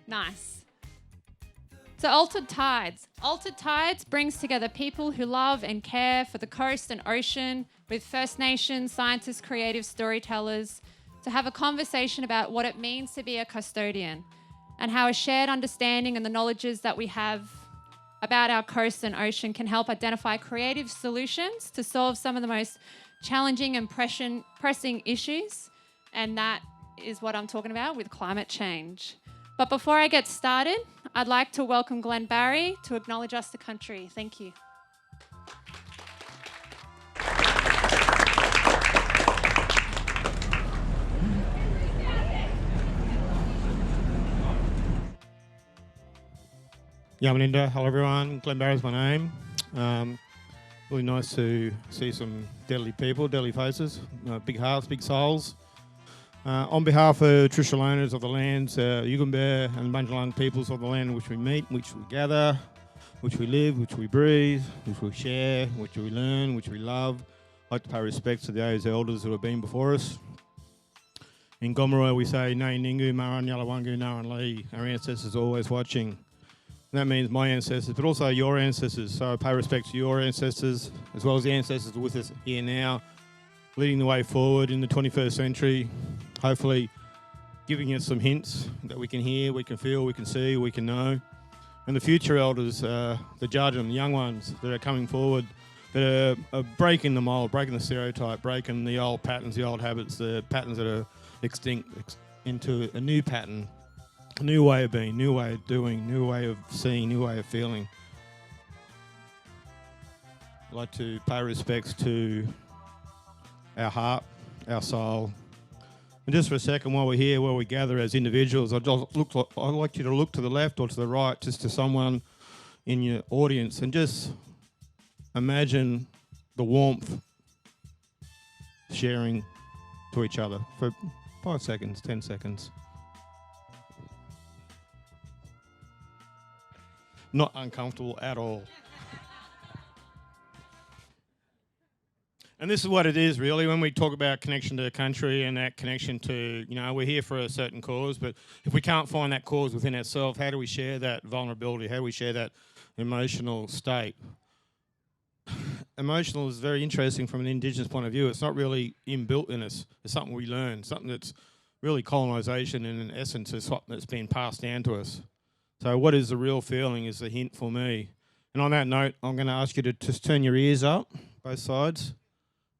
Nice. So Altered Tides. Altered Tides brings together people who love and care for the coast and ocean with First Nations, scientists, creative storytellers to have a conversation about what it means to be a custodian and how a shared understanding and the knowledges that we have about our coast and ocean can help identify creative solutions to solve some of the most challenging and pressing issues. And that is what I'm talking about with climate change. But before I get started, I'd like to welcome Glenn Barry to acknowledge us the country. Thank you. Yamaninda, hello everyone. Glenn Barry's my name. Really nice to see some deadly people, deadly faces, big hearts, big souls. On behalf of traditional owners of the lands, Yugambeh and Bundjalung peoples of the land in which we meet, which we gather, which we live, which we breathe, which we share, which we learn, which we love, I'd like to pay respects to those elders who have been before us. In Gomeroi we say, Nay Ningu, Maran Yalawangu, Naran Lee. Our ancestors are always watching. And that means my ancestors, but also your ancestors. So I pay respect to your ancestors, as well as the ancestors with us here now, leading the way forward in the 21st century, hopefully giving us some hints that we can hear, we can feel, we can see, we can know. And the future elders, the Jardim, the young ones that are coming forward, that are breaking the mould, breaking the stereotype, breaking the old patterns, the old habits, the patterns that are extinct into a new pattern. A new way of being, new way of doing, new way of seeing, new way of feeling. I'd like to pay respects to our heart, our soul. And just for a second, while we're here, while we gather as individuals, I'd like you to look to the left or to the right, just to someone in your audience, and just imagine the warmth sharing to each other for 5 seconds, 10 seconds. Not uncomfortable at all. And this is what it is really when we talk about connection to the country and that connection to, we're here for a certain cause, but if we can't find that cause within ourselves, how do we share that vulnerability? How do we share that emotional state? Emotional is very interesting from an Indigenous point of view. It's not really inbuilt in us. It's something we learn, something that's really colonisation, and in essence is something that's been passed down to us. So what is the real feeling is the hint for me. And on that note, I'm going to ask you to just turn your ears up, both sides.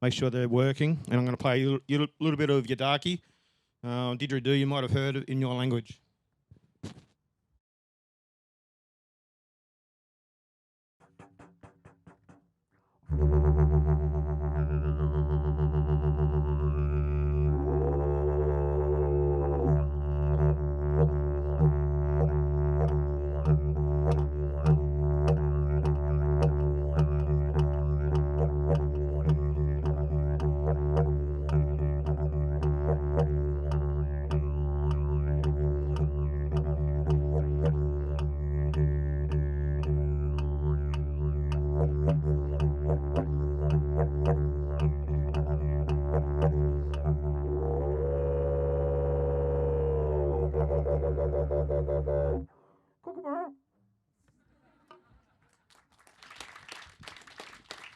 Make sure they're working. And I'm going to play you a little bit of Yadaki. Didgeridoo, you might have heard it in your language.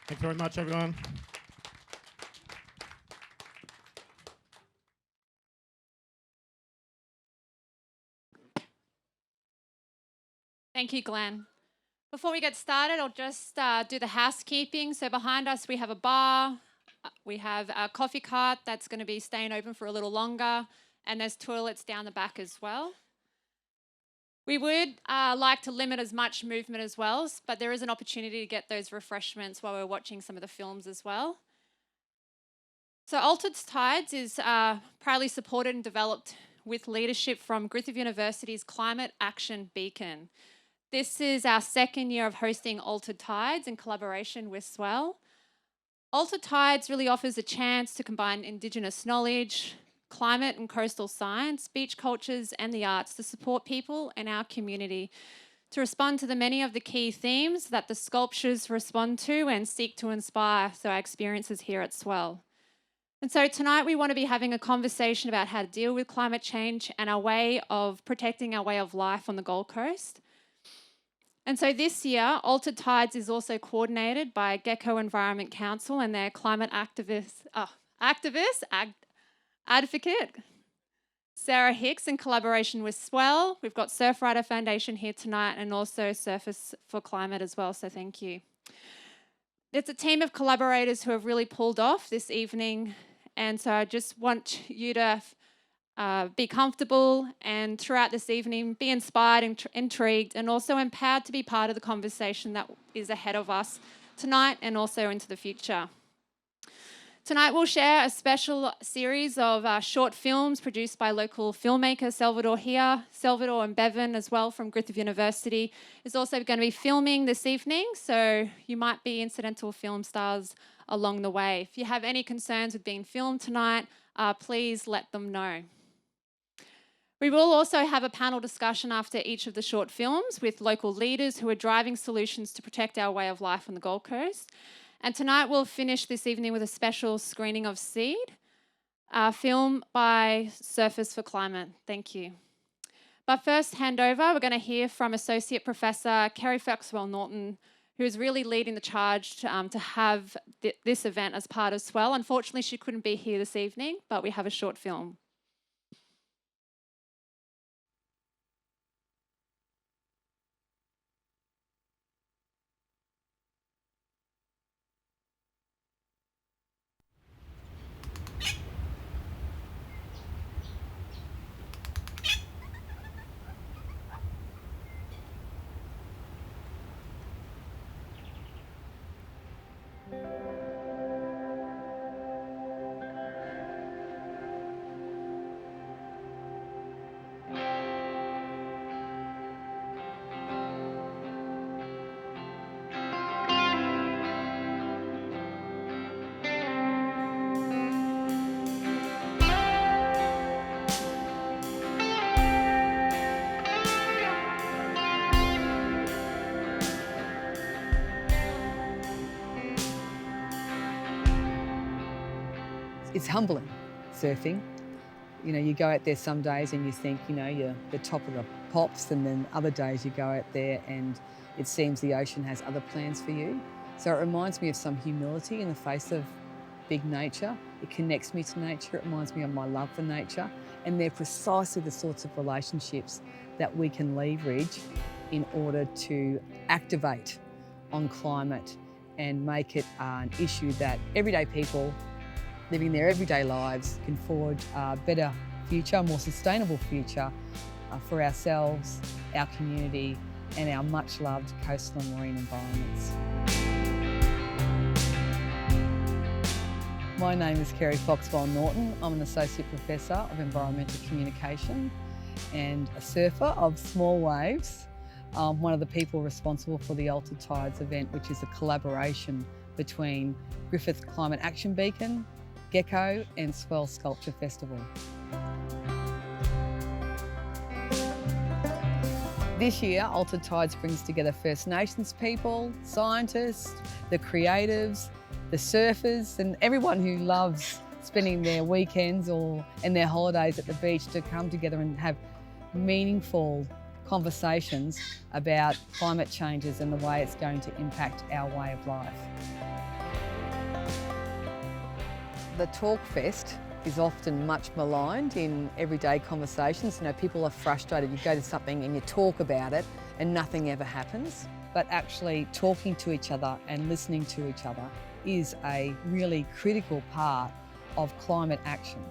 Thanks very much, everyone. Thank you, Glenn. Before we get started, I'll just do the housekeeping. So behind us, we have a bar. We have a coffee cart that's going to be staying open for a little longer. And there's toilets down the back as well. We would like to limit as much movement as well, but there is an opportunity to get those refreshments while we're watching some of the films as well. So Altered Tides is proudly supported and developed with leadership from Griffith University's Climate Action Beacon. This is our second year of hosting Altered Tides in collaboration with SWELL. Altered Tides really offers a chance to combine Indigenous knowledge, climate and coastal science, beach cultures and the arts to support people in our community to respond to the many of the key themes that the sculptures respond to and seek to inspire through our experiences here at SWELL. And so tonight we want to be having a conversation about how to deal with climate change and our way of protecting our way of life on the Gold Coast. And so this year, Altered Tides is also coordinated by Gecko Environment Council and their climate advocate, Sarah Hicks, in collaboration with SWELL. We've got Surfrider Foundation here tonight and also Surfers for Climate as well, so thank you. It's a team of collaborators who have really pulled off this evening, and so I just want you to be comfortable and throughout this evening be inspired and intrigued and also empowered to be part of the conversation that is ahead of us tonight and also into the future. Tonight we'll share a special series of short films produced by local filmmaker Salvador here. Salvador and Bevan as well from Griffith University is also going to be filming this evening, so you might be incidental film stars along the way. If you have any concerns with being filmed tonight, please let them know. We will also have a panel discussion after each of the short films with local leaders who are driving solutions to protect our way of life on the Gold Coast. And tonight we'll finish this evening with a special screening of Seed, a film by Surfers for Climate. Thank you. But first, hand over, we're going to hear from Associate Professor Kerry Foxwell-Norton, who is really leading the charge to have this event as part of SWELL. Unfortunately, she couldn't be here this evening, but we have a short film. It's humbling, surfing. You know, you go out there some days and you think, you know, you're the top of the pops, and then other days you go out there and it seems the ocean has other plans for you. So it reminds me of some humility in the face of big nature. It connects me to nature, it reminds me of my love for nature, and they're precisely the sorts of relationships that we can leverage in order to activate on climate and make it an issue that everyday people living their everyday lives can forge a better future, a more sustainable future for ourselves, our community and our much loved coastal and marine environments. My name is Kerry Foxwell-Norton. I'm an Associate Professor of Environmental Communication and a surfer of small waves. I'm one of the people responsible for the Altered Tides event, which is a collaboration between Griffith Climate Action Beacon, Gecko and SWELL Sculpture Festival. This year, Altered Tides brings together First Nations people, scientists, the creatives, the surfers and everyone who loves spending their weekends and their holidays at the beach to come together and have meaningful conversations about climate changes and the way it's going to impact our way of life. The Talk Fest is often much maligned in everyday conversations. You know, people are frustrated. You go to something and you talk about it and nothing ever happens. But actually talking to each other and listening to each other is a really critical part of climate action,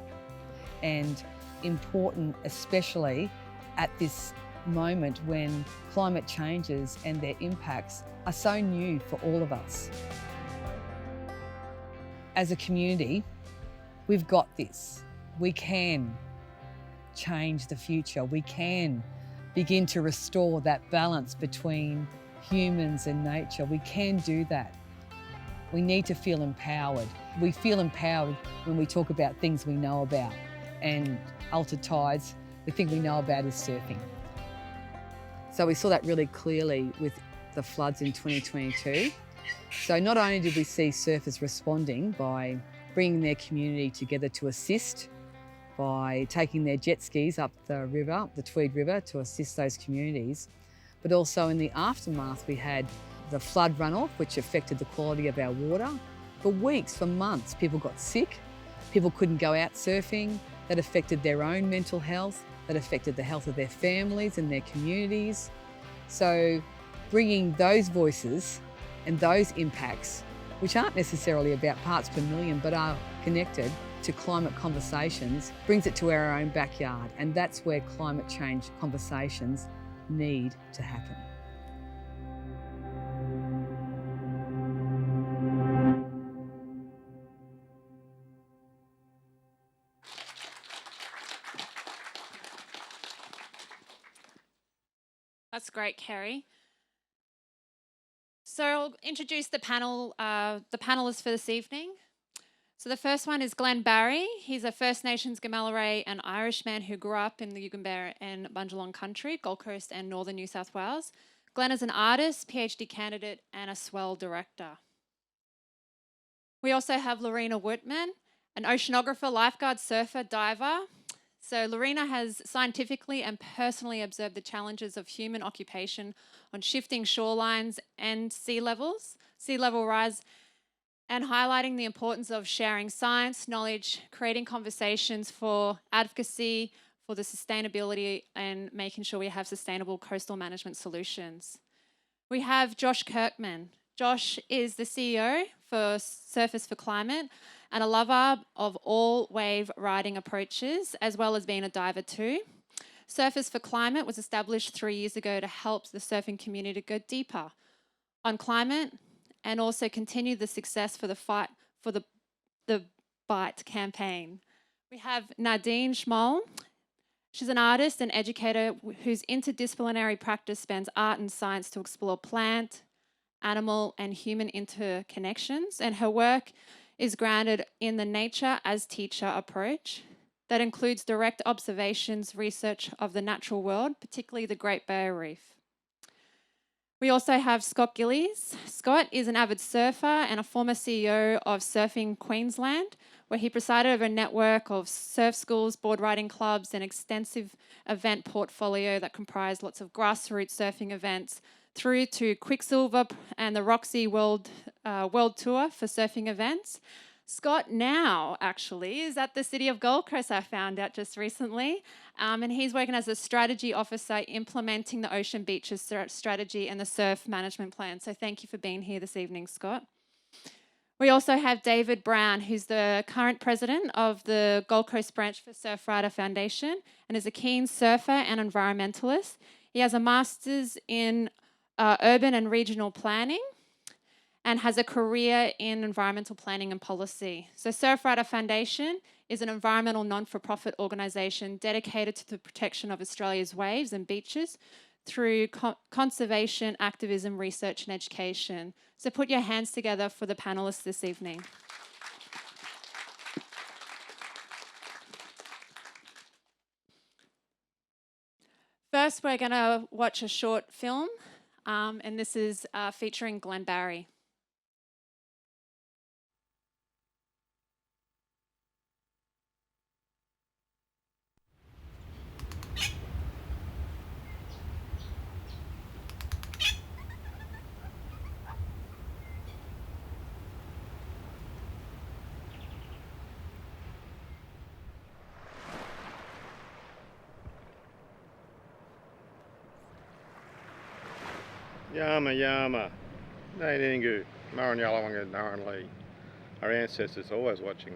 and important especially at this moment when climate changes and their impacts are so new for all of us. As a community, we've got this. We can change the future. We can begin to restore that balance between humans and nature. We can do that. We need to feel empowered. We feel empowered when we talk about things we know about. And Altered Tides, the thing we know about is surfing. So we saw that really clearly with the floods in 2022. So not only did we see surfers responding by bringing their community together to assist by taking their jet skis up the river, the Tweed River, to assist those communities. But also in the aftermath, we had the flood runoff, which affected the quality of our water. For weeks, for months, people got sick. People couldn't go out surfing. That affected their own mental health. That affected the health of their families and their communities. So bringing those voices and those impacts, which aren't necessarily about parts per million, but are connected to climate conversations, brings it to our own backyard. And that's where climate change conversations need to happen. That's great, Kerry. So I'll introduce the panelists for this evening. So the first one is Glenn Barry. He's a First Nations Gamalaray and Irishman who grew up in the Yugambeh and Bundjalung country, Gold Coast and northern New South Wales. Glenn is an artist, PhD candidate and a SWELL director. We also have Lorena Whitman, an oceanographer, lifeguard, surfer, diver. So Lorena has scientifically and personally observed the challenges of human occupation on shifting shorelines and sea level rise, and highlighting the importance of sharing science, knowledge, creating conversations for advocacy, for the sustainability, and making sure we have sustainable coastal management solutions. We have Josh Kirkman. Josh is the CEO for Surfers for Climate and a lover of all wave riding approaches, as well as being a diver too. Surfers for Climate was established 3 years ago to help the surfing community go deeper on climate and also continue the success for the fight for the Bite campaign. We have Nadine Schmoll. She's an artist and educator whose interdisciplinary practice spans art and science to explore plant, animal and human interconnections, and her work is grounded in the nature as teacher approach that includes direct observations, research of the natural world, particularly the Great Barrier Reef. We also have Scott Gillies. Scott is an avid surfer and a former CEO of Surfing Queensland, where he presided over a network of surf schools, board riding clubs, and extensive event portfolio that comprised lots of grassroots surfing events through to Quicksilver and the Roxy World Tour for surfing events. Scott now actually is at the City of Gold Coast, I found out just recently, and he's working as a strategy officer implementing the Ocean Beaches strategy and the surf management plan. So thank you for being here this evening, Scott. We also have David Brown, who's the current president of the Gold Coast branch for Surf Rider Foundation and is a keen surfer and environmentalist. He has a master's in urban and regional planning and has a career in environmental planning and policy. So Surf Rider Foundation is an environmental non-for-profit organisation dedicated to the protection of Australia's waves and beaches through conservation, activism, research and education. So put your hands together for the panellists this evening. First, we're going to watch a short film, and this is featuring Glenn Barry. Yama Yama, Naingu, Maran Yalawanga, Naran Lee. Our ancestors always watching.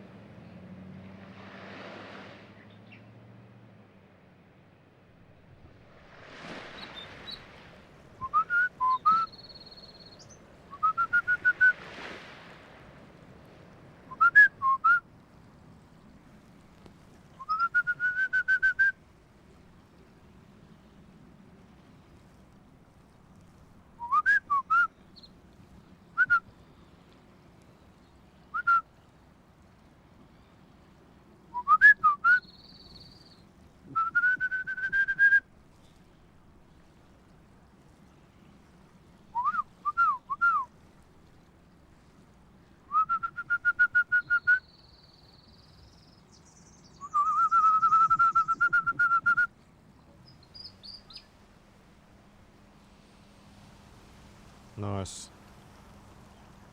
Nice.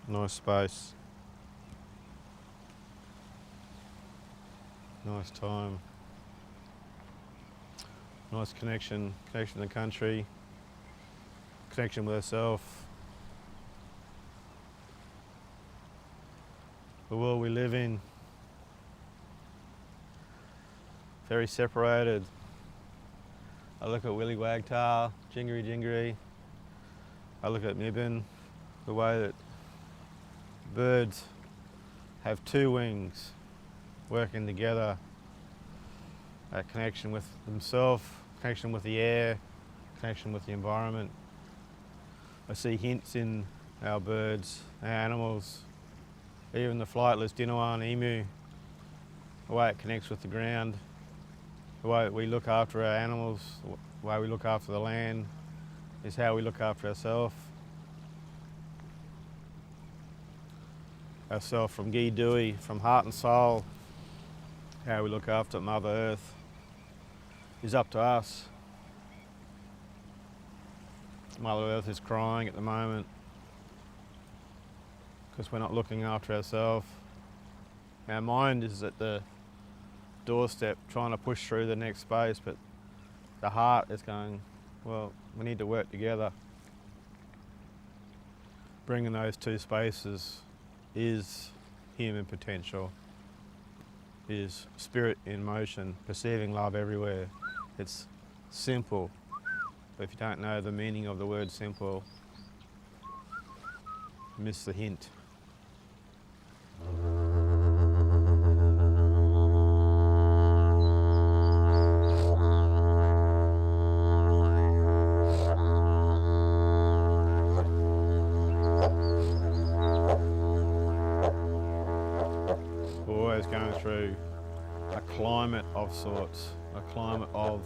Nice space. Nice time. Nice connection to the country, connection with herself. The world we live in, very separated. I look at Willy Wagtail, Jingery Jingery. I look at Nibbin, the way that birds have two wings working together. That connection with themselves, connection with the air, connection with the environment. I see hints in our birds, our animals, even the flightless Dinawan emu, the way it connects with the ground, the way we look after our animals, the way we look after the land, is how we look after ourselves. Ourselves from Guy Dewey, from heart and soul, how we look after Mother Earth is up to us. Mother Earth is crying at the moment because we're not looking after ourselves. Our mind is at the doorstep trying to push through the next space, but the heart is going, well, we need to work together. Bringing those two spaces is human potential, is spirit in motion, perceiving love everywhere. It's simple, but if you don't know the meaning of the word simple, you miss the hint. We're always going through a climate of sorts, a climate of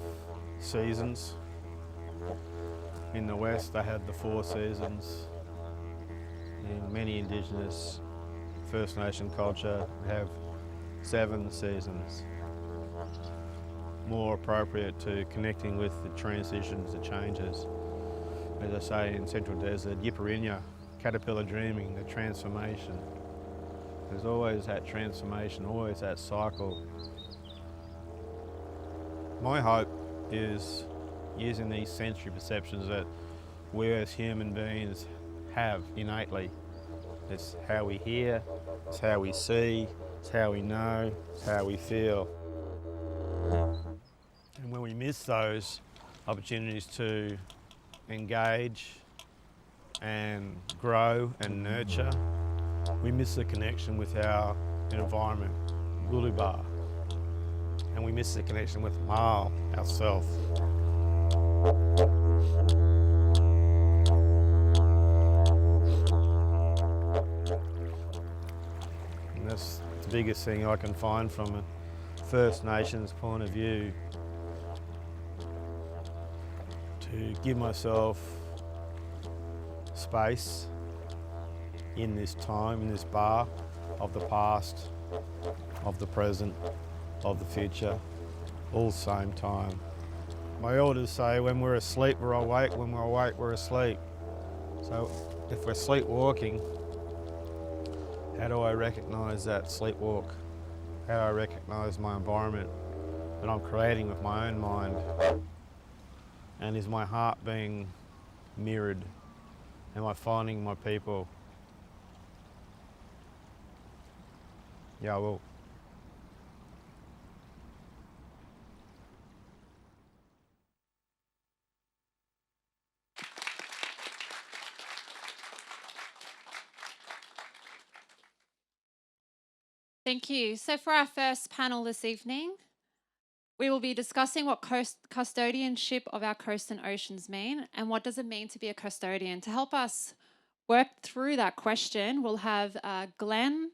seasons. In the West, they had the 4 seasons. In many Indigenous First Nation culture, we have 7 seasons. More appropriate to connecting with the transitions, the changes. As I say in Central Desert, Yipparinya, caterpillar dreaming, the transformation. There's always that transformation, always that cycle. My hope is using these sensory perceptions that we as human beings have innately. It's how we hear, it's how we see, it's how we know, it's how we feel. And when we miss those opportunities to engage and grow and nurture, we miss the connection with our environment, Gulubar, and we miss the connection with Mal, ourself. And that's the biggest thing I can find from a First Nations point of view, to give myself space in this time, in this bar of the past, of the present, of the future, all same time. My elders say when we're asleep, we're awake, when we're awake, we're asleep. So if we're sleepwalking, how do I recognise that sleepwalk? How do I recognise my environment that I'm creating with my own mind? And is my heart being mirrored? Am I finding my people? Yeah, I will. Thank you. So for our first panel this evening, we will be discussing what custodianship of our coast and oceans mean and what does it mean to be a custodian. To help us work through that question, we'll have Glenn,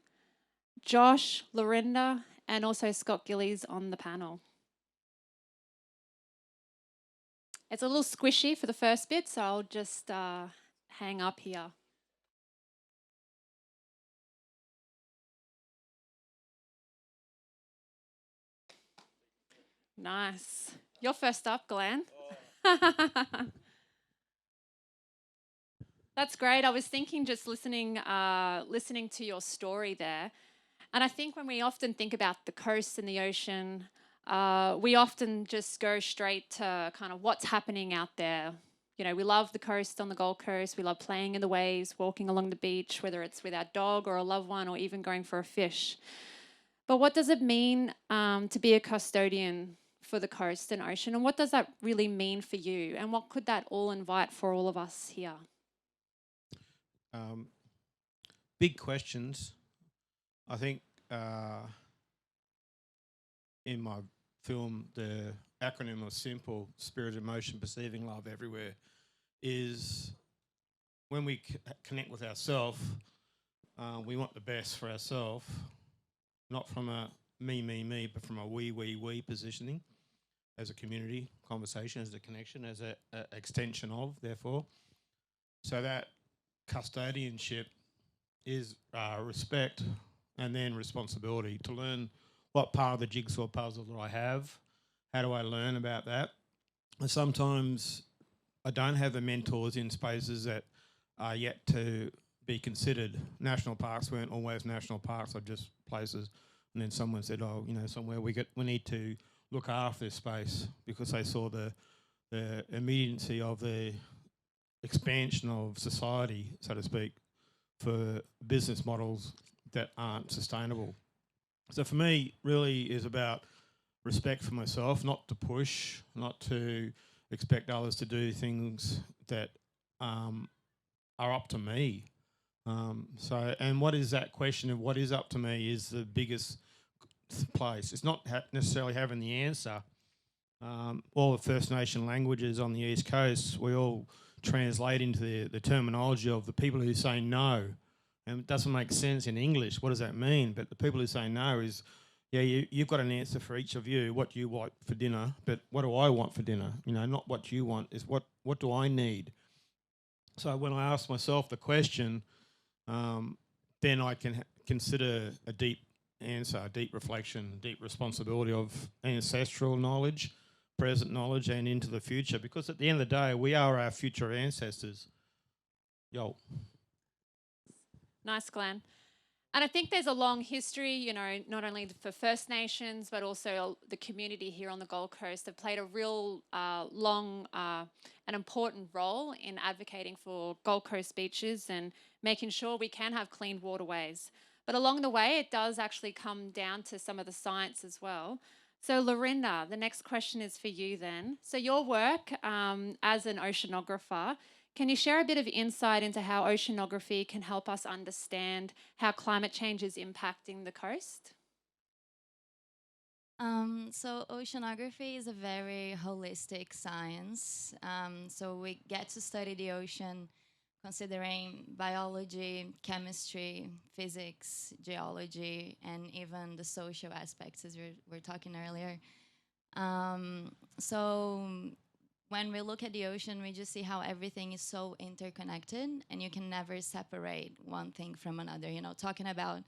Josh, Lorinda, and also Scott Gillies on the panel. It's a little squishy for the first bit, so I'll just hang up here. Nice. You're first up, Glenn. That's great. I was thinking just listening to your story there, and I think when we often think about the coast and the ocean, we often just go straight to kind of what's happening out there. You know, we love the coast on the Gold Coast. We love playing in the waves, walking along the beach, whether it's with our dog or a loved one, or even going for a fish. But what does it mean to be a custodian for the coast and ocean? And what does that really mean for you? And what could that all invite for all of us here? Um, Big questions. I think in my film, the acronym was simple: spirit, emotion, perceiving love everywhere. Is when we connect with ourselves, we want the best for ourselves, not from a me, but from a we positioning as a community conversation, as a connection, as a extension of, therefore. So that custodianship is respect and then responsibility to learn what part of the jigsaw puzzle that I have. How do I learn about that? And sometimes I don't have the mentors in spaces that are yet to be considered. National parks weren't always national parks, are just places. And then someone said, "Oh, you know, somewhere we need to look after this space," because they saw the immediacy of the expansion of society, so to speak, for business models that aren't sustainable. So for me, really is about respect for myself, not to push, not to expect others to do things that are up to me. And what is that question of what is up to me is the biggest place. It's not necessarily having the answer. All the First Nation languages on the East Coast, we all translate into the terminology of the people who say no. And it doesn't make sense in English. What does that mean? But the people who say no is, yeah, you've got an answer for each of you, what you want for dinner, but what do I want for dinner? You know, not what you want, is what do I need? So when I ask myself the question, then I can consider a deep answer, a deep reflection, deep responsibility of ancestral knowledge, present knowledge, and into the future. Because at the end of the day, we are our future ancestors. Yo. Nice, Glenn. And I think there's a long history, you know, not only for First Nations, but also the community here on the Gold Coast have played a real long and important role in advocating for Gold Coast beaches and making sure we can have clean waterways. But along the way, it does actually come down to some of the science as well. So, Lorinda, the next question is for you then. So, your work as an oceanographer, can you share a bit of insight into how oceanography can help us understand how climate change is impacting the coast? So oceanography is a very holistic science. So we get to study the ocean considering biology, chemistry, physics, geology, and even the social aspects as we were talking earlier. So when we look at the ocean, we just see how everything is so interconnected and you can never separate one thing from another. You know, talking about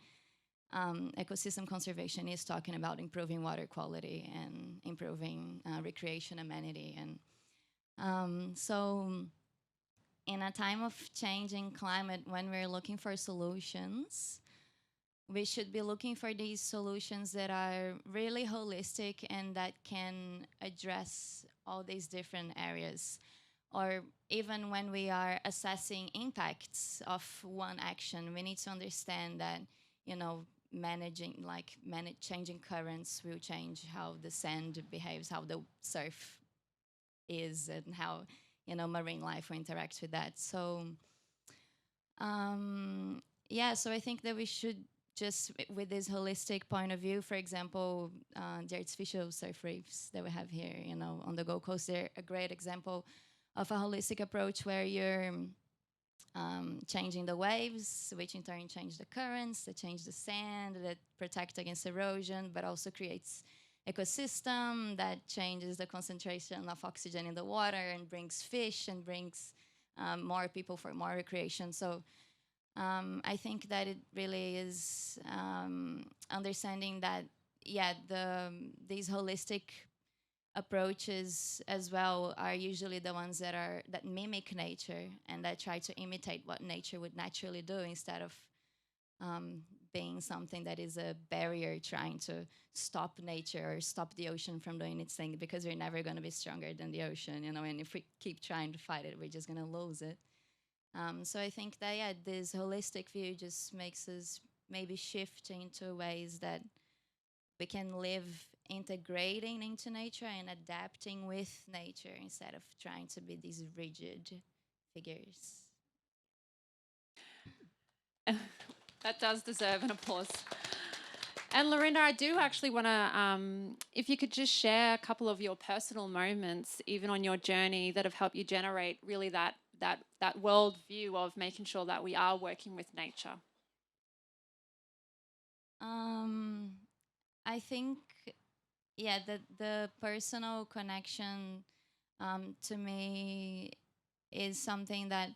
ecosystem conservation is talking about improving water quality and improving recreation amenity. And so in a time of changing climate, when we're looking for solutions, we should be looking for these solutions that are really holistic and that can address all these different areas. Or even when we are assessing impacts of one action, we need to understand that, you know, changing currents will change how the sand behaves, how the surf is, and how, you know, marine life will interact with that. So yeah, so I think that we should just, with this holistic point of view, for example, the artificial surf reefs that we have here, you know, on the Gold Coast, they're a great example of a holistic approach where you're changing the waves, which in turn change the currents, that change the sand, that protect against erosion, but also creates ecosystem that changes the concentration of oxygen in the water and brings fish and brings more people for more recreation. So I think that it really is understanding that, yeah, these holistic approaches as well are usually the ones that mimic nature and that try to imitate what nature would naturally do instead of being something that is a barrier trying to stop nature or stop the ocean from doing its thing, because we're never going to be stronger than the ocean, you know, and if we keep trying to fight it, we're just going to lose it. So I think that, yeah, this holistic view just makes us maybe shift into ways that we can live integrating into nature and adapting with nature instead of trying to be these rigid figures. That does deserve an applause. And Lorinda, I do actually want to, if you could just share a couple of your personal moments, even on your journey, that have helped you generate really that world view of making sure that we are working with nature. I think, yeah, the personal connection to me is something that,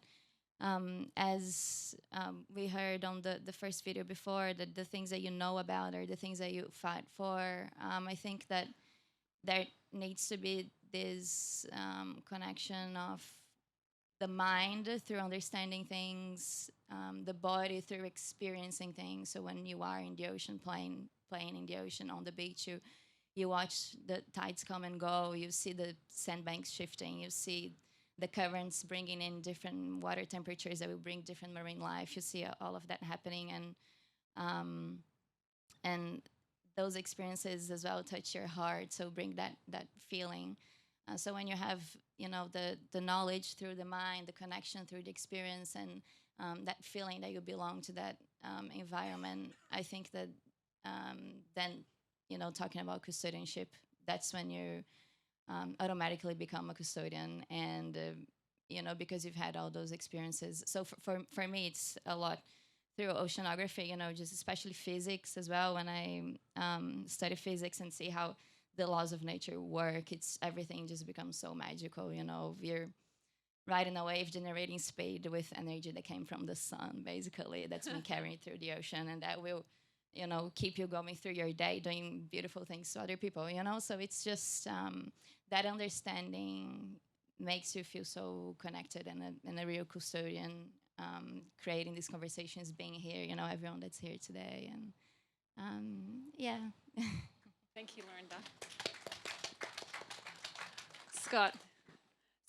as we heard on the first video before, that the things that you know about are the things that you fight for. I think that there needs to be this connection of the mind through understanding things, the body through experiencing things. So when you are in the ocean, playing in the ocean on the beach, you watch the tides come and go, you see the sandbanks shifting, you see the currents bringing in different water temperatures that will bring different marine life. You see all of that happening, and those experiences as well touch your heart, so bring that feeling. So when you have, you know, the knowledge through the mind, the connection through the experience, and that feeling that you belong to that environment, I think that then, you know, talking about custodianship, that's when you automatically become a custodian, and you know, because you've had all those experiences. So for me, it's a lot through oceanography, you know, just especially physics as well. When I study physics and see how the laws of nature work, it's everything just becomes so magical. You know, we're riding a wave generating speed with energy that came from the sun, basically, that's been carried through the ocean, and that will, you know, keep you going through your day doing beautiful things to other people, you know. So it's just that understanding makes you feel so connected, and a real custodian, creating these conversations, being here, you know, everyone that's here today. And yeah. Thank you, Lorinda. Scott,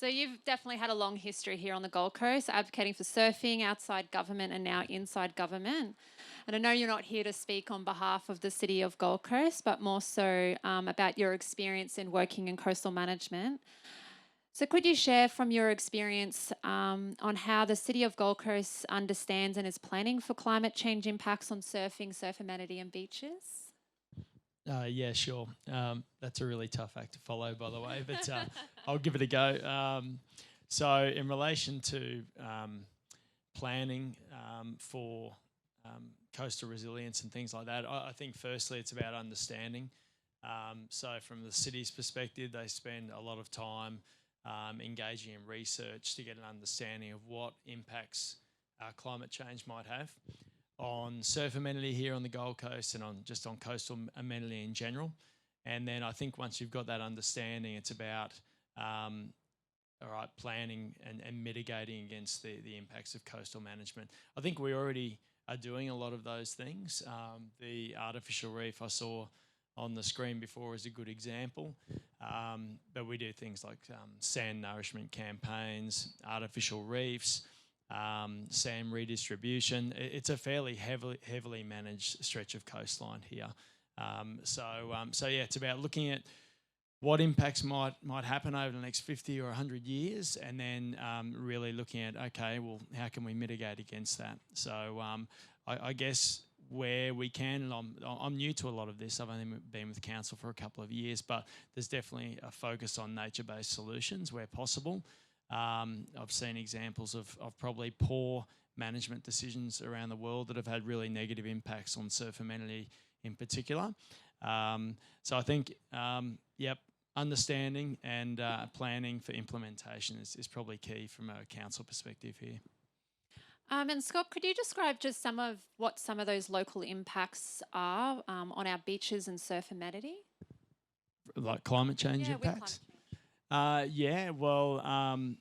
so you've definitely had a long history here on the Gold Coast, advocating for surfing outside government and now inside government. And I know you're not here to speak on behalf of the City of Gold Coast, but more so about your experience in working in coastal management. So could you share from your experience on how the City of Gold Coast understands and is planning for climate change impacts on surfing, surf amenity and beaches? Yeah, sure. That's a really tough act to follow, by the way, but I'll give it a go. So in relation to planning for coastal resilience and things like that, I think firstly it's about understanding. So from the city's perspective, they spend a lot of time engaging in research to get an understanding of what impacts climate change might have on surf amenity here on the Gold Coast, and on coastal amenity in general. And then I think once you've got that understanding, it's about planning and mitigating against the impacts of coastal management. I think we already are doing a lot of those things. The artificial reef I saw on the screen before is a good example, but we do things like sand nourishment campaigns, artificial reefs, sand redistribution. It's a fairly heavily managed stretch of coastline here. So yeah, it's about looking at what impacts might happen over the next 50 or 100 years, and then really looking at, okay, well, how can we mitigate against that? So I guess where we can, and I'm new to a lot of this, I've only been with council for a couple of years, but there's definitely a focus on nature-based solutions where possible. I've seen examples of probably poor management decisions around the world that have had really negative impacts on surf amenity in particular. So I think, understanding and planning for implementation is probably key from a council perspective here. And Scott, could you describe just some of those local impacts are on our beaches and surf amenity? like climate change Yeah, with impacts. climate change.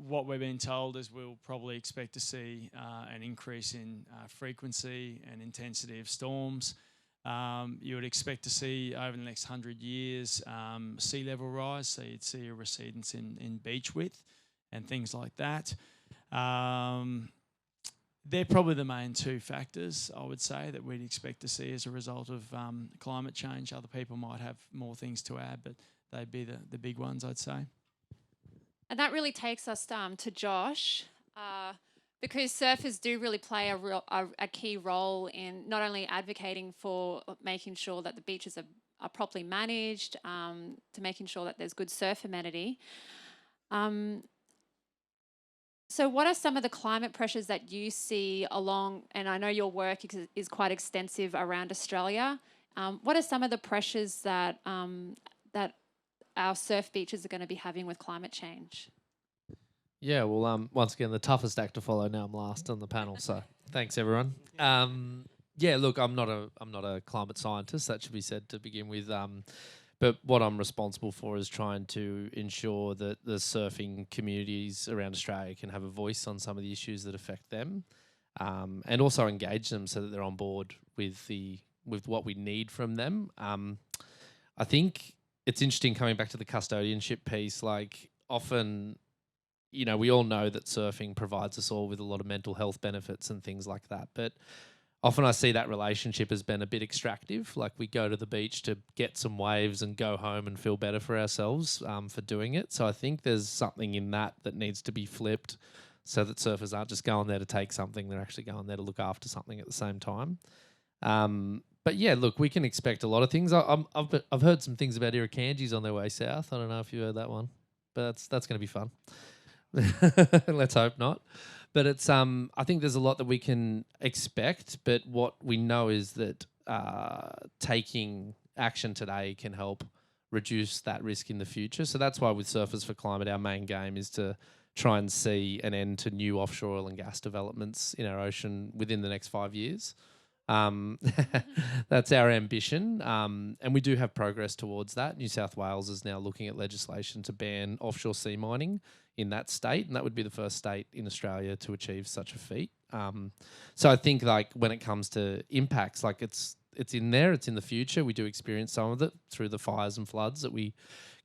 What we've been told is we'll probably expect to see an increase in frequency and intensity of storms. You would expect to see over the next 100 years sea level rise, so you'd see a recedence in beach width and things like that. They're probably the main two factors, I would say, that we'd expect to see as a result of climate change. Other people might have more things to add, but they'd be the big ones, I'd say. And that really takes us to Josh, because surfers do really play a key role in not only advocating for making sure that the beaches are properly managed, to making sure that there's good surf amenity. So what are some of the climate pressures that you see along, and I know your work is quite extensive around Australia, what are some of the pressures that our surf beaches are going to be having with climate change? Yeah, well, once again, the toughest act to follow. Now I'm last on the panel, so thanks everyone. Yeah, look, I'm not a climate scientist. That should be said to begin with. But what I'm responsible for is trying to ensure that the surfing communities around Australia can have a voice on some of the issues that affect them, and also engage them so that they're on board with what we need from them. I think it's interesting coming back to the custodianship piece. Like often, we all know that surfing provides us all with a lot of mental health benefits and things like that. But often I see that relationship has been a bit extractive. Like we go to the beach to get some waves and go home and feel better for ourselves for doing it. So I think there's something in that needs to be flipped so that surfers aren't just going there to take something. They're actually going there to look after something at the same time. But yeah, look, we can expect a lot of things. I've heard some things about irukandjis on their way south. I don't know if you heard that one, but that's going to be fun. Let's hope not. But it's I think there's a lot that we can expect. But what we know is that taking action today can help reduce that risk in the future. So that's why with Surfers for Climate, our main game is to try and see an end to new offshore oil and gas developments in our ocean within the next 5 years. That's our ambition, and we do have progress towards that. New South Wales is now looking at legislation to ban offshore sea mining in that state, and that would be the first state in Australia to achieve such a feat. So I think like when it comes to impacts, like it's in there, it's in the future. We do experience some of it through the fires and floods that we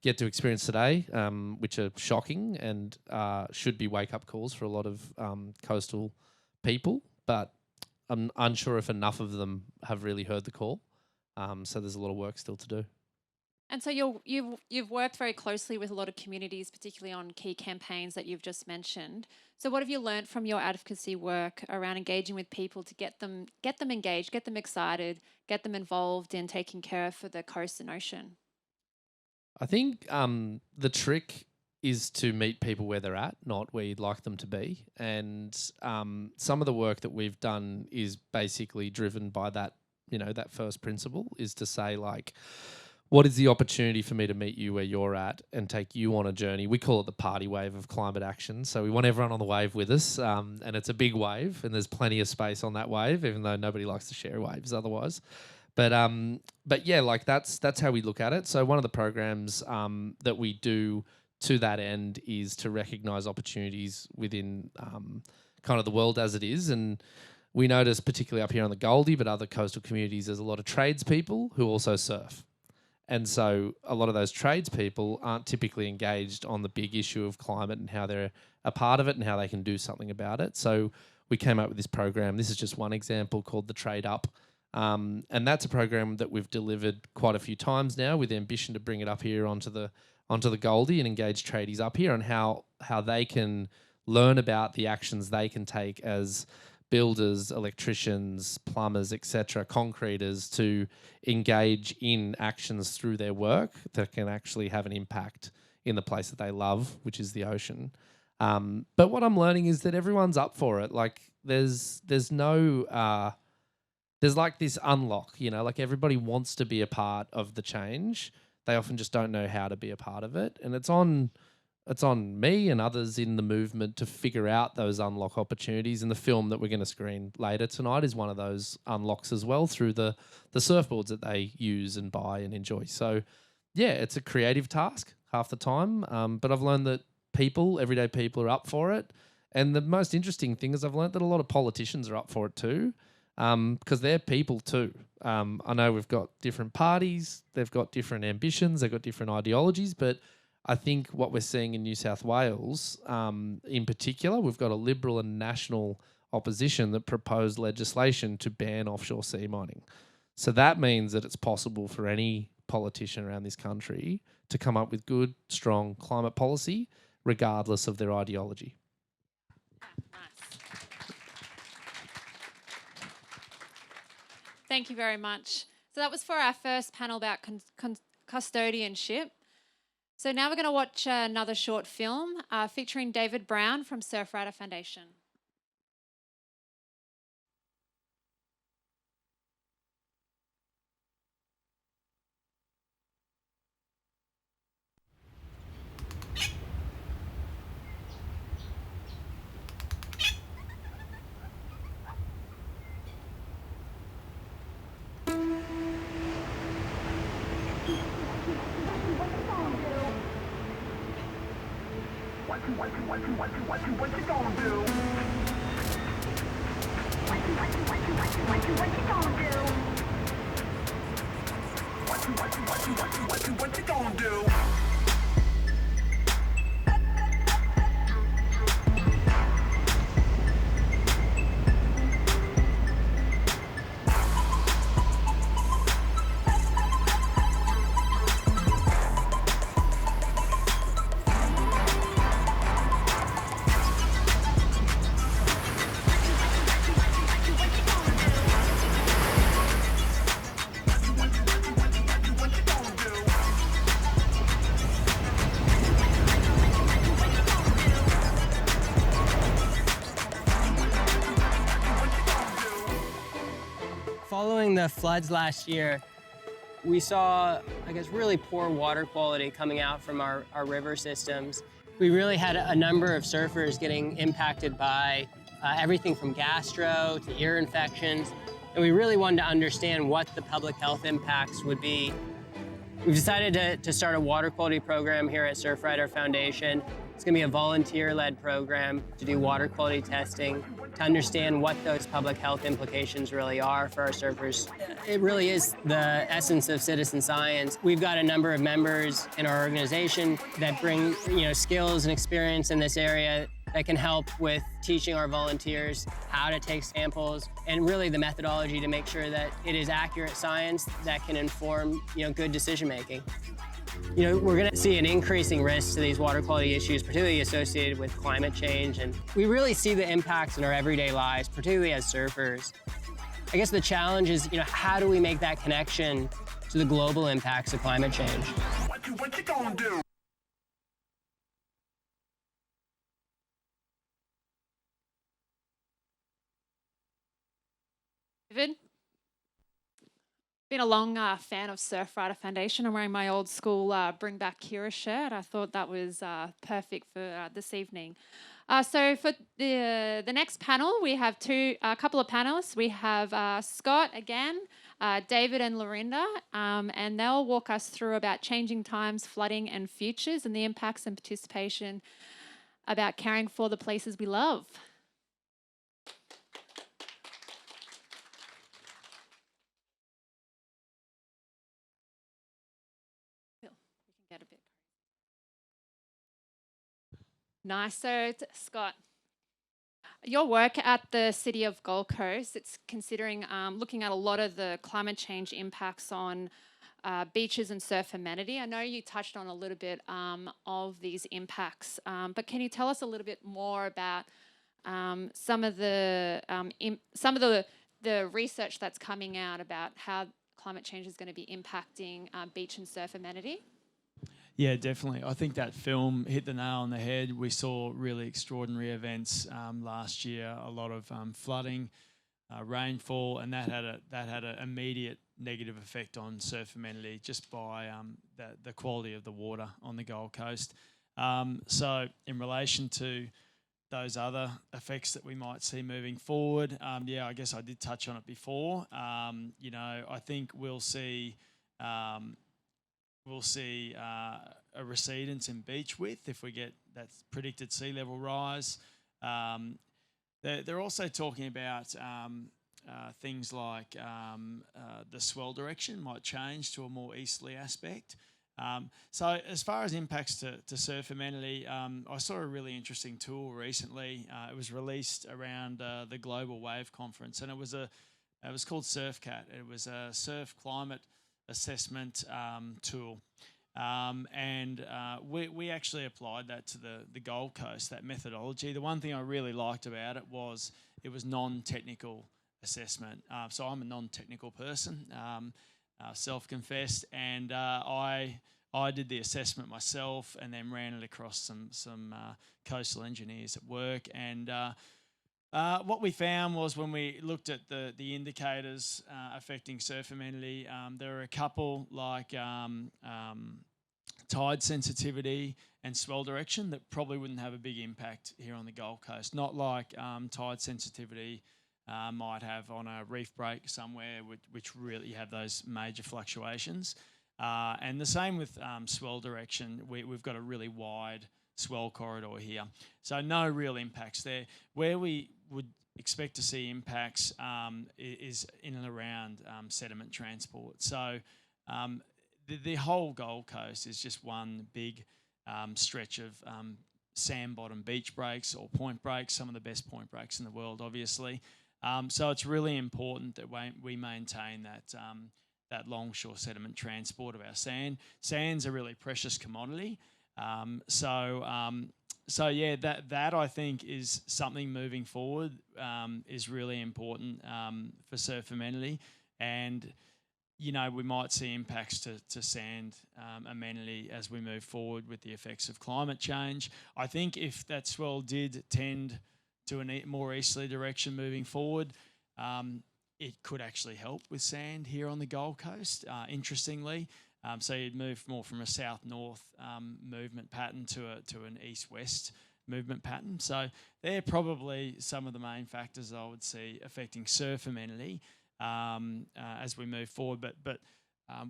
get to experience today, which are shocking and should be wake-up calls for a lot of coastal people, but I'm unsure if enough of them have really heard the call. So there's a lot of work still to do. And so you've worked very closely with a lot of communities, particularly on key campaigns that you've just mentioned. So what have you learnt from your advocacy work around engaging with people to get them engaged, get them excited, get them involved in taking care for the coast and ocean? I think the trick is to meet people where they're at, not where you'd like them to be. And some of the work that we've done is basically driven by that, that first principle is to say like, what is the opportunity for me to meet you where you're at and take you on a journey? We call it the party wave of climate action. So we want everyone on the wave with us, and it's a big wave, and there's plenty of space on that wave, even though nobody likes to share waves otherwise. But yeah, like that's how we look at it. So one of the programs that we do to that end is to recognise opportunities within kind of the world as it is. And we notice, particularly up here on the Goldie, but other coastal communities, there's a lot of tradespeople who also surf. And so a lot of those tradespeople aren't typically engaged on the big issue of climate and how they're a part of it and how they can do something about it. So we came up with this program. This is just one example called the Trade Up. And that's a program that we've delivered quite a few times now with the ambition to bring it up here onto the Goldie and engage tradies up here on how they can learn about the actions they can take as builders, electricians, plumbers, etc., concreters, to engage in actions through their work that can actually have an impact in the place that they love, which is the ocean. But what I'm learning is that everyone's up for it. Like there's like this unlock, like everybody wants to be a part of the change. They often just don't know how to be a part of it. And it's on me and others in the movement to figure out those unlock opportunities. And the film that we're going to screen later tonight is one of those unlocks as well through the surfboards that they use and buy and enjoy. So yeah, it's a creative task half the time. But I've learned that everyday people are up for it. And the most interesting thing is I've learned that a lot of politicians are up for it too, because they're people too. I know we've got different parties, they've got different ambitions, they've got different ideologies, but I think what we're seeing in New South Wales, in particular, we've got a Liberal and National opposition that proposed legislation to ban offshore sea mining. So that means that it's possible for any politician around this country to come up with good, strong climate policy, regardless of their ideology. Nice. Thank you very much. So that was for our first panel about custodianship. So now we're going to watch another short film featuring David Brown from Surfrider Foundation. What you gonna do? What you gonna do? What you gonna do? Following the floods last year, we saw, I guess, really poor water quality coming out from our river systems. We really had a number of surfers getting impacted by everything from gastro to ear infections, and we really wanted to understand what the public health impacts would be. We've decided to start a water quality program here at Surfrider Foundation. It's going to be a volunteer-led program to do water quality testing, to understand what those public health implications really are for our surfers. It really is the essence of citizen science. We've got a number of members in our organization that bring, skills and experience in this area that can help with teaching our volunteers how to take samples and really the methodology to make sure that it is accurate science that can inform, good decision making. We're going to see an increasing risk to these water quality issues, particularly associated with climate change. And we really see the impacts in our everyday lives, particularly as surfers. I guess the challenge is, how do we make that connection to the global impacts of climate change? What you gonna do? David? Been a long fan of Surfrider Foundation. I'm wearing my old school Bring Back Kira shirt. I thought that was perfect for this evening. So for the next panel, we have a couple of panelists. We have Scott again, David and Lorinda, and they'll walk us through about changing times, flooding and futures, and the impacts and participation about caring for the places we love. Get a bit. Nice. So, Scott, your work at the City of Gold Coast, it's considering looking at a lot of the climate change impacts on beaches and surf amenity. I know you touched on a little bit of these impacts, but can you tell us a little bit more about some of the research that's coming out about how climate change is going to be impacting beach and surf amenity? Yeah, definitely. I think that film hit the nail on the head. We saw really extraordinary events last year, a lot of flooding, rainfall, and that had an immediate negative effect on surf amenity just by the quality of the water on the Gold Coast. So in relation to those other effects that we might see moving forward, I guess I did touch on it before. I think we'll see we'll see a recedence in beach width if we get that predicted sea level rise. They're also talking about things like the swell direction might change to a more easterly aspect. So as far as impacts to surf amenity, I saw a really interesting tool recently. It was released around the Global Wave Conference, and it was called SurfCat. It was a surf climate assessment tool. We actually applied that to the Gold Coast, that methodology. The one thing I really liked about it was non-technical assessment. So I'm a non-technical person, self-confessed, and I did the assessment myself and then ran it across some coastal engineers at work. And what we found was when we looked at the indicators affecting surf amenity, there were a couple like tide sensitivity and swell direction that probably wouldn't have a big impact here on the Gold Coast. Not like tide sensitivity might have on a reef break somewhere, which really have those major fluctuations. And the same with swell direction. We've got a really wide swell corridor here. So no real impacts there. Where we would expect to see impacts is in and around sediment transport. So the whole Gold Coast is just one big stretch of sand bottom beach breaks or point breaks, some of the best point breaks in the world, obviously. So it's really important that we maintain that longshore sediment transport of our sand. Sand's a really precious commodity. So yeah, that I think is something moving forward is really important for surf amenity. And you know, we might see impacts to sand amenity as we move forward with the effects of climate change. I think if that swell did tend to a more easterly direction moving forward, it could actually help with sand here on the Gold Coast, interestingly. So you'd move more from a south-north movement pattern to an east-west movement pattern. So they're probably some of the main factors I would see affecting surf amenity as we move forward. But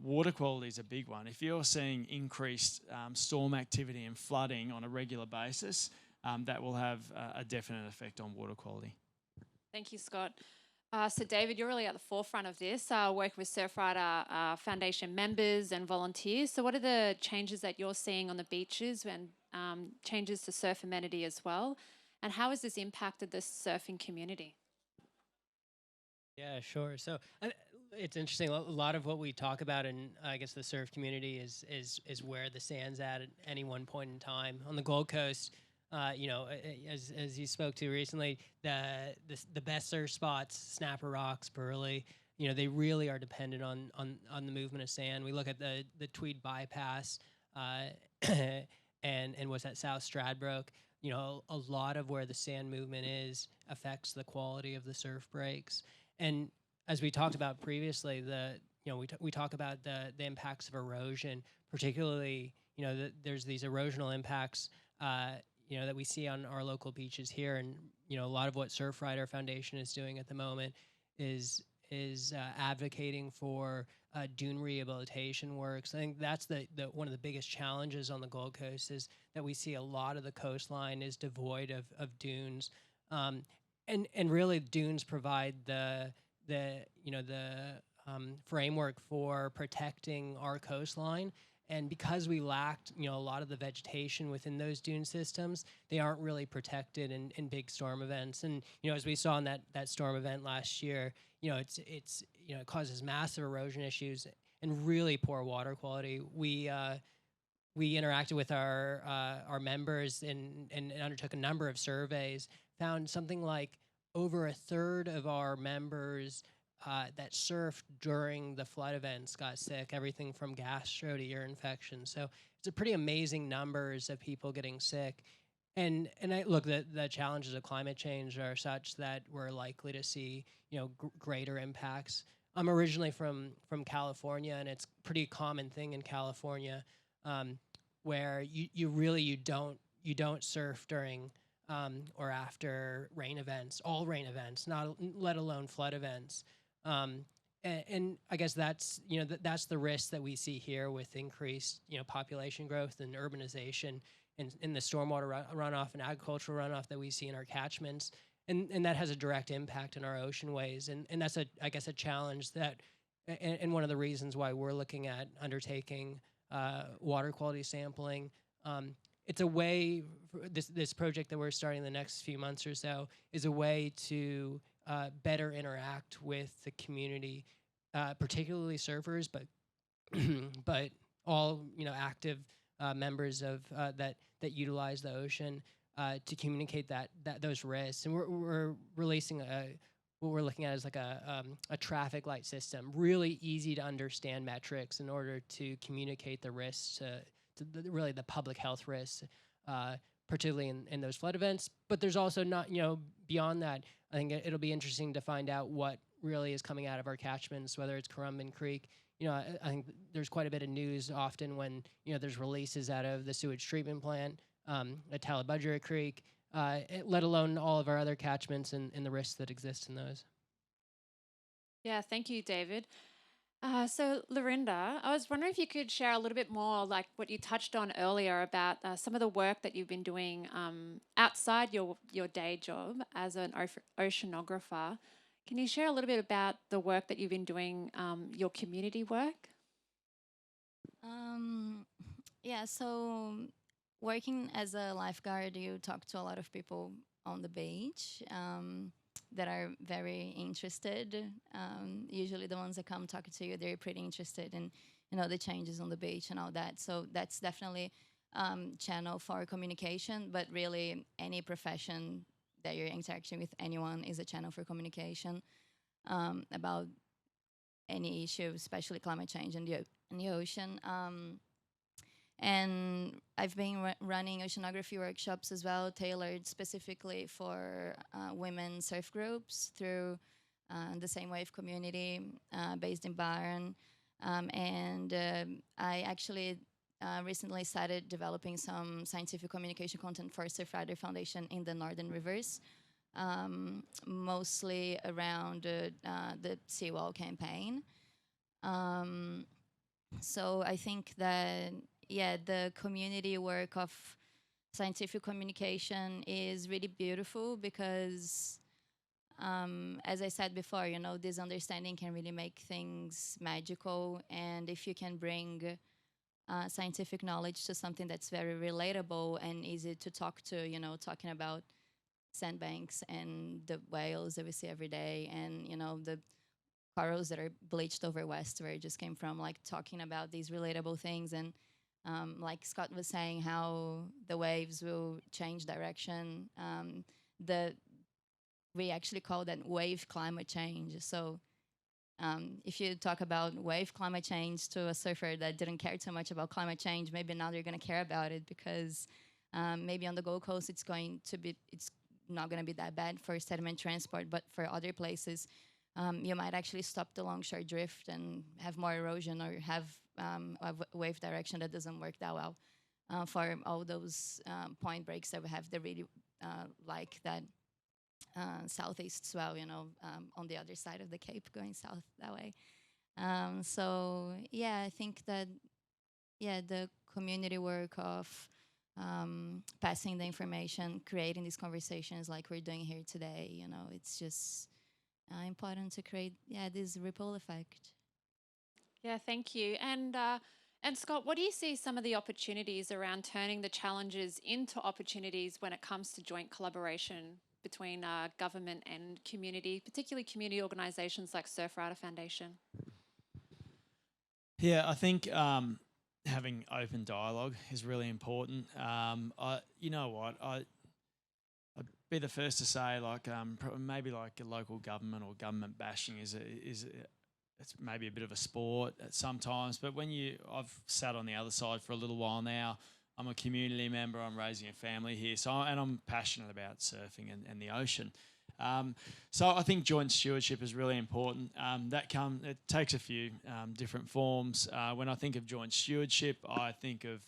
water quality is a big one. If you're seeing increased storm activity and flooding on a regular basis, that will have a definite effect on water quality. Thank you, Scott. So, David, you're really at the forefront of this, working with Surfrider Foundation members and volunteers. So what are the changes that you're seeing on the beaches and changes to surf amenity as well? And how has this impacted the surfing community? Yeah, sure. So it's interesting. A lot of what we talk about in, I guess, the surf community is where the sand's at any one point in time. On the Gold Coast, you know, as you spoke to recently, the best surf spots, Snapper Rocks, Burley, you know, they really are dependent on the movement of sand. We look at the Tweed bypass and what's that, South Stradbroke. You know, a lot of where the sand movement affects the quality of the surf breaks. And as we talked about previously, we talk about the impacts of erosion, particularly, you know, there's these erosional impacts, you know, that we see on our local beaches here. And, you know, a lot of what Surfrider Foundation is doing at the moment is advocating for dune rehabilitation works. I think that's the one of the biggest challenges on the Gold Coast is that we see a lot of the coastline is devoid of dunes. And really dunes provide the framework for protecting our coastline. And because we lacked, you know, a lot of the vegetation within those dune systems, they aren't really protected in big storm events. And, you know, as we saw in that storm event last year, you know, it causes massive erosion issues and really poor water quality. We interacted with our members and undertook a number of surveys, found something like over a third of our members that surfed during the flood events got sick, everything from gastro to ear infection. So it's a pretty amazing numbers of people getting sick. And look, the challenges of climate change are such that we're likely to see, you know, greater impacts. I'm originally from California, and it's a pretty common thing in California where you don't surf during or after rain events, all rain events, not let alone flood events. And I guess that's that's the risk that we see here with increased population growth and urbanization and in the stormwater runoff and agricultural runoff that we see in our catchments, and that has a direct impact in our ocean ways, and that's I guess a challenge that, and one of the reasons why we're looking at undertaking water quality sampling. It's a way, this project that we're starting the next few months or so is a way to better interact with the community, particularly surfers, but but all active members of that utilize the ocean to communicate those risks. And we're releasing what we're looking at is like a traffic light system, really easy to understand metrics in order to communicate the risks to really the public health risks, particularly in those flood events. But there's also not, beyond that, I think it'll be interesting to find out what really is coming out of our catchments, whether it's Currumbin Creek. I think there's quite a bit of news often when, there's releases out of the sewage treatment plant at Talabudgera Creek, let alone all of our other catchments and the risks that exist in those. Yeah, thank you, David. So, Lorinda, I was wondering if you could share a little bit more, like what you touched on earlier about some of the work that you've been doing outside your day job as an oceanographer. Can you share a little bit about the work that you've been doing, your community work? Yeah, so working as a lifeguard, you talk to a lot of people on the beach that are very interested. Usually the ones that come talking to you, they're pretty interested in, the changes on the beach and all that. So that's definitely channel for communication, but really any profession that you're interacting with anyone is a channel for communication about any issue, especially climate change in the ocean. And I've been running oceanography workshops as well, tailored specifically for women surf groups through the Same Wave community based in Byron. And I actually recently started developing some scientific communication content for Surf Rider Foundation in the Northern Rivers, mostly around the Seawall campaign. So I think that the community work of scientific communication is really beautiful because, as I said before, this understanding can really make things magical. And if you can bring scientific knowledge to something that's very relatable and easy to talk to, talking about sandbanks and the whales that we see every day and, the corals that are bleached over west where it just came from, like talking about these relatable things. And like Scott was saying, how the waves will change direction. We actually call that wave climate change. So if you talk about wave climate change to a surfer that didn't care too much about climate change, maybe now they're going to care about it because maybe on the Gold Coast it's not going to be that bad for sediment transport, but for other places you might actually stop the longshore drift and have more erosion or have a wave direction that doesn't work that well for all those point breaks that we have that really like that southeast swell, on the other side of the Cape going south that way. So I think that the community work of passing the information, creating these conversations like we're doing here today, it's just important to create this ripple effect. Yeah, thank you. And Scott, what do you see some of the opportunities around turning the challenges into opportunities when it comes to joint collaboration between government and community, particularly community organisations like Surf Rider Foundation? Yeah, I think having open dialogue is really important. You know what? I'd be the first to say, like, maybe like a local government or government bashing is it's maybe a bit of a sport at sometimes. But I've sat on the other side for a little while now. I'm a community member. I'm raising a family here, and I'm passionate about surfing and the ocean. So I think joint stewardship is really important. It takes a few different forms. When I think of joint stewardship, I think of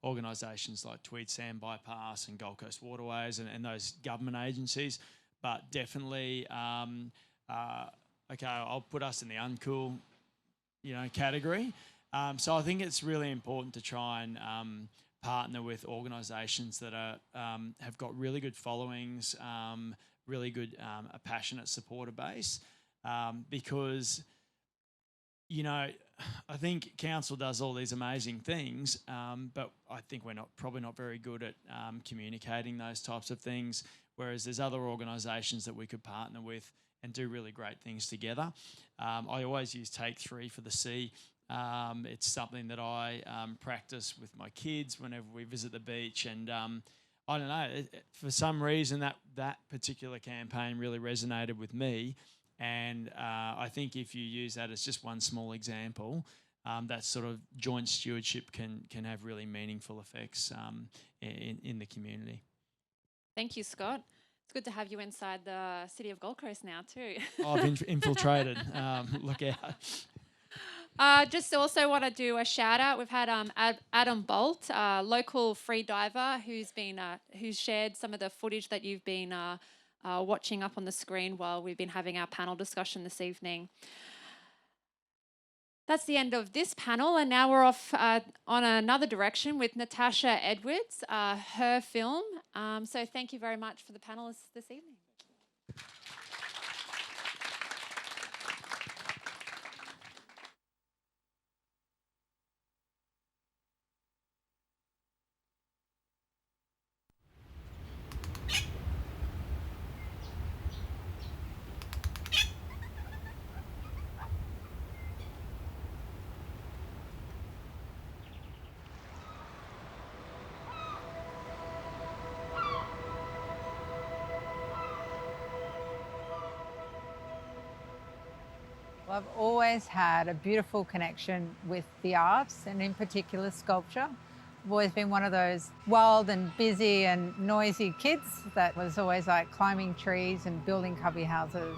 organisations like Tweed Sand Bypass and Gold Coast Waterways and those government agencies, but definitely okay, I'll put us in the uncool, category. So I think it's really important to try and partner with organisations that have got really good followings, really good, a passionate supporter base, because, I think council does all these amazing things, but I think we're probably not very good at communicating those types of things, whereas there's other organisations that we could partner with and do really great things together. I always use Take 3 for the C. It's something that I practice with my kids whenever we visit the beach, and I don't know, for some reason that particular campaign really resonated with me, and I think if you use that as just one small example, that sort of joint stewardship can have really meaningful effects in the community. Thank you, Scott. It's good to have you inside the city of Gold Coast now too. I've infiltrated. Look out. Just also want to do a shout out. We've had Adam Bolt, local free diver, who's shared some of the footage that you've been watching up on the screen while we've been having our panel discussion this evening. That's the end of this panel, and now we're off on another direction with Natasha Edwards, her film. So thank you very much for the panelists this evening. Well, I've always had a beautiful connection with the arts, and in particular sculpture. I've always been one of those wild and busy and noisy kids that was always like climbing trees and building cubby houses.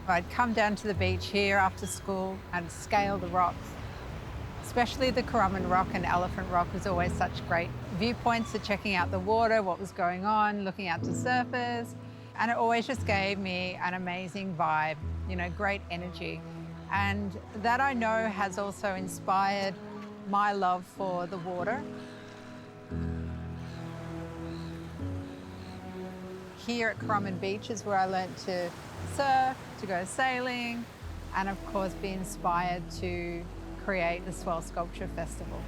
I'd come down to the beach here after school and scale the rocks. Especially the Currumbin Rock and Elephant Rock was always such great viewpoints for checking out the water, what was going on, looking out to surfers. And it always just gave me an amazing vibe, great energy. And that I know has also inspired my love for the water. Here at Currumbin Beach is where I learnt to surf, to go sailing, and of course be inspired to create the SWELL Sculpture Festival.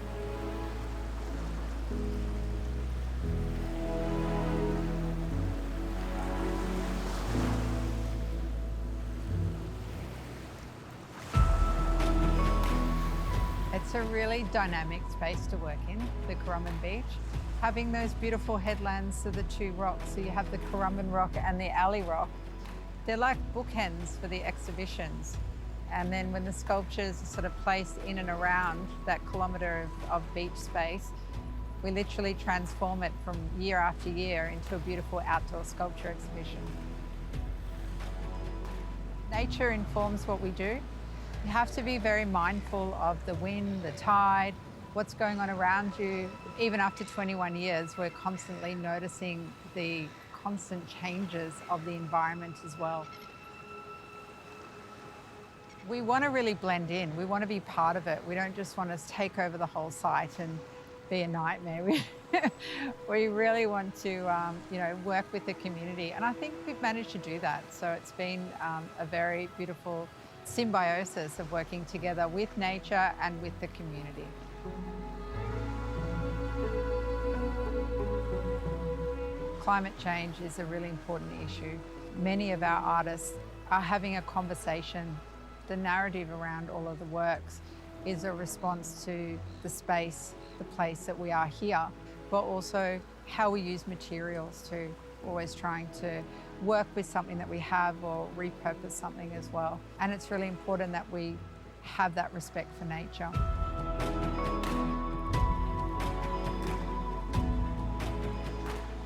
It's a really dynamic space to work in, the Currumbin Beach. Having those beautiful headlands to the two rocks, so you have the Currumbin Rock and the Alley Rock, they're like bookends for the exhibitions. And then when the sculptures are sort of placed in and around that kilometre of beach space, we literally transform it from year after year into a beautiful outdoor sculpture exhibition. Nature informs what we do. You have to be very mindful of the wind, the tide, what's going on around you. Even after 21 years, we're constantly noticing the constant changes of the environment as well. We want to really blend in. We want to be part of it. We don't just want to take over the whole site and be a nightmare. We really want to, work with the community. And I think we've managed to do that. So it's been a very beautiful symbiosis of working together with nature and with the community. Climate change is a really important issue. Many of our artists are having a conversation. The narrative around all of the works is a response to the space, the place that we are here, but also how we use materials too. Always trying to work with something that we have or repurpose something as well. And it's really important that we have that respect for nature.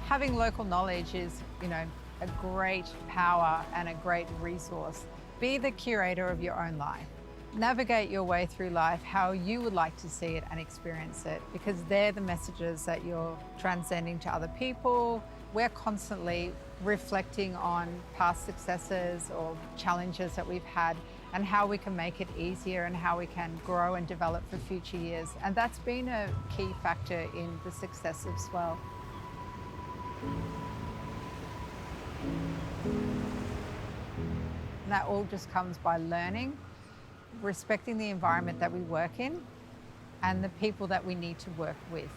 Having local knowledge is, a great power and a great resource. Be the curator of your own life. Navigate your way through life how you would like to see it and experience it, because they're the messages that you're transcending to other people. We're constantly reflecting on past successes or challenges that we've had and how we can make it easier and how we can grow and develop for future years. And that's been a key factor in the success of Swell. And that all just comes by learning, respecting the environment that we work in and the people that we need to work with.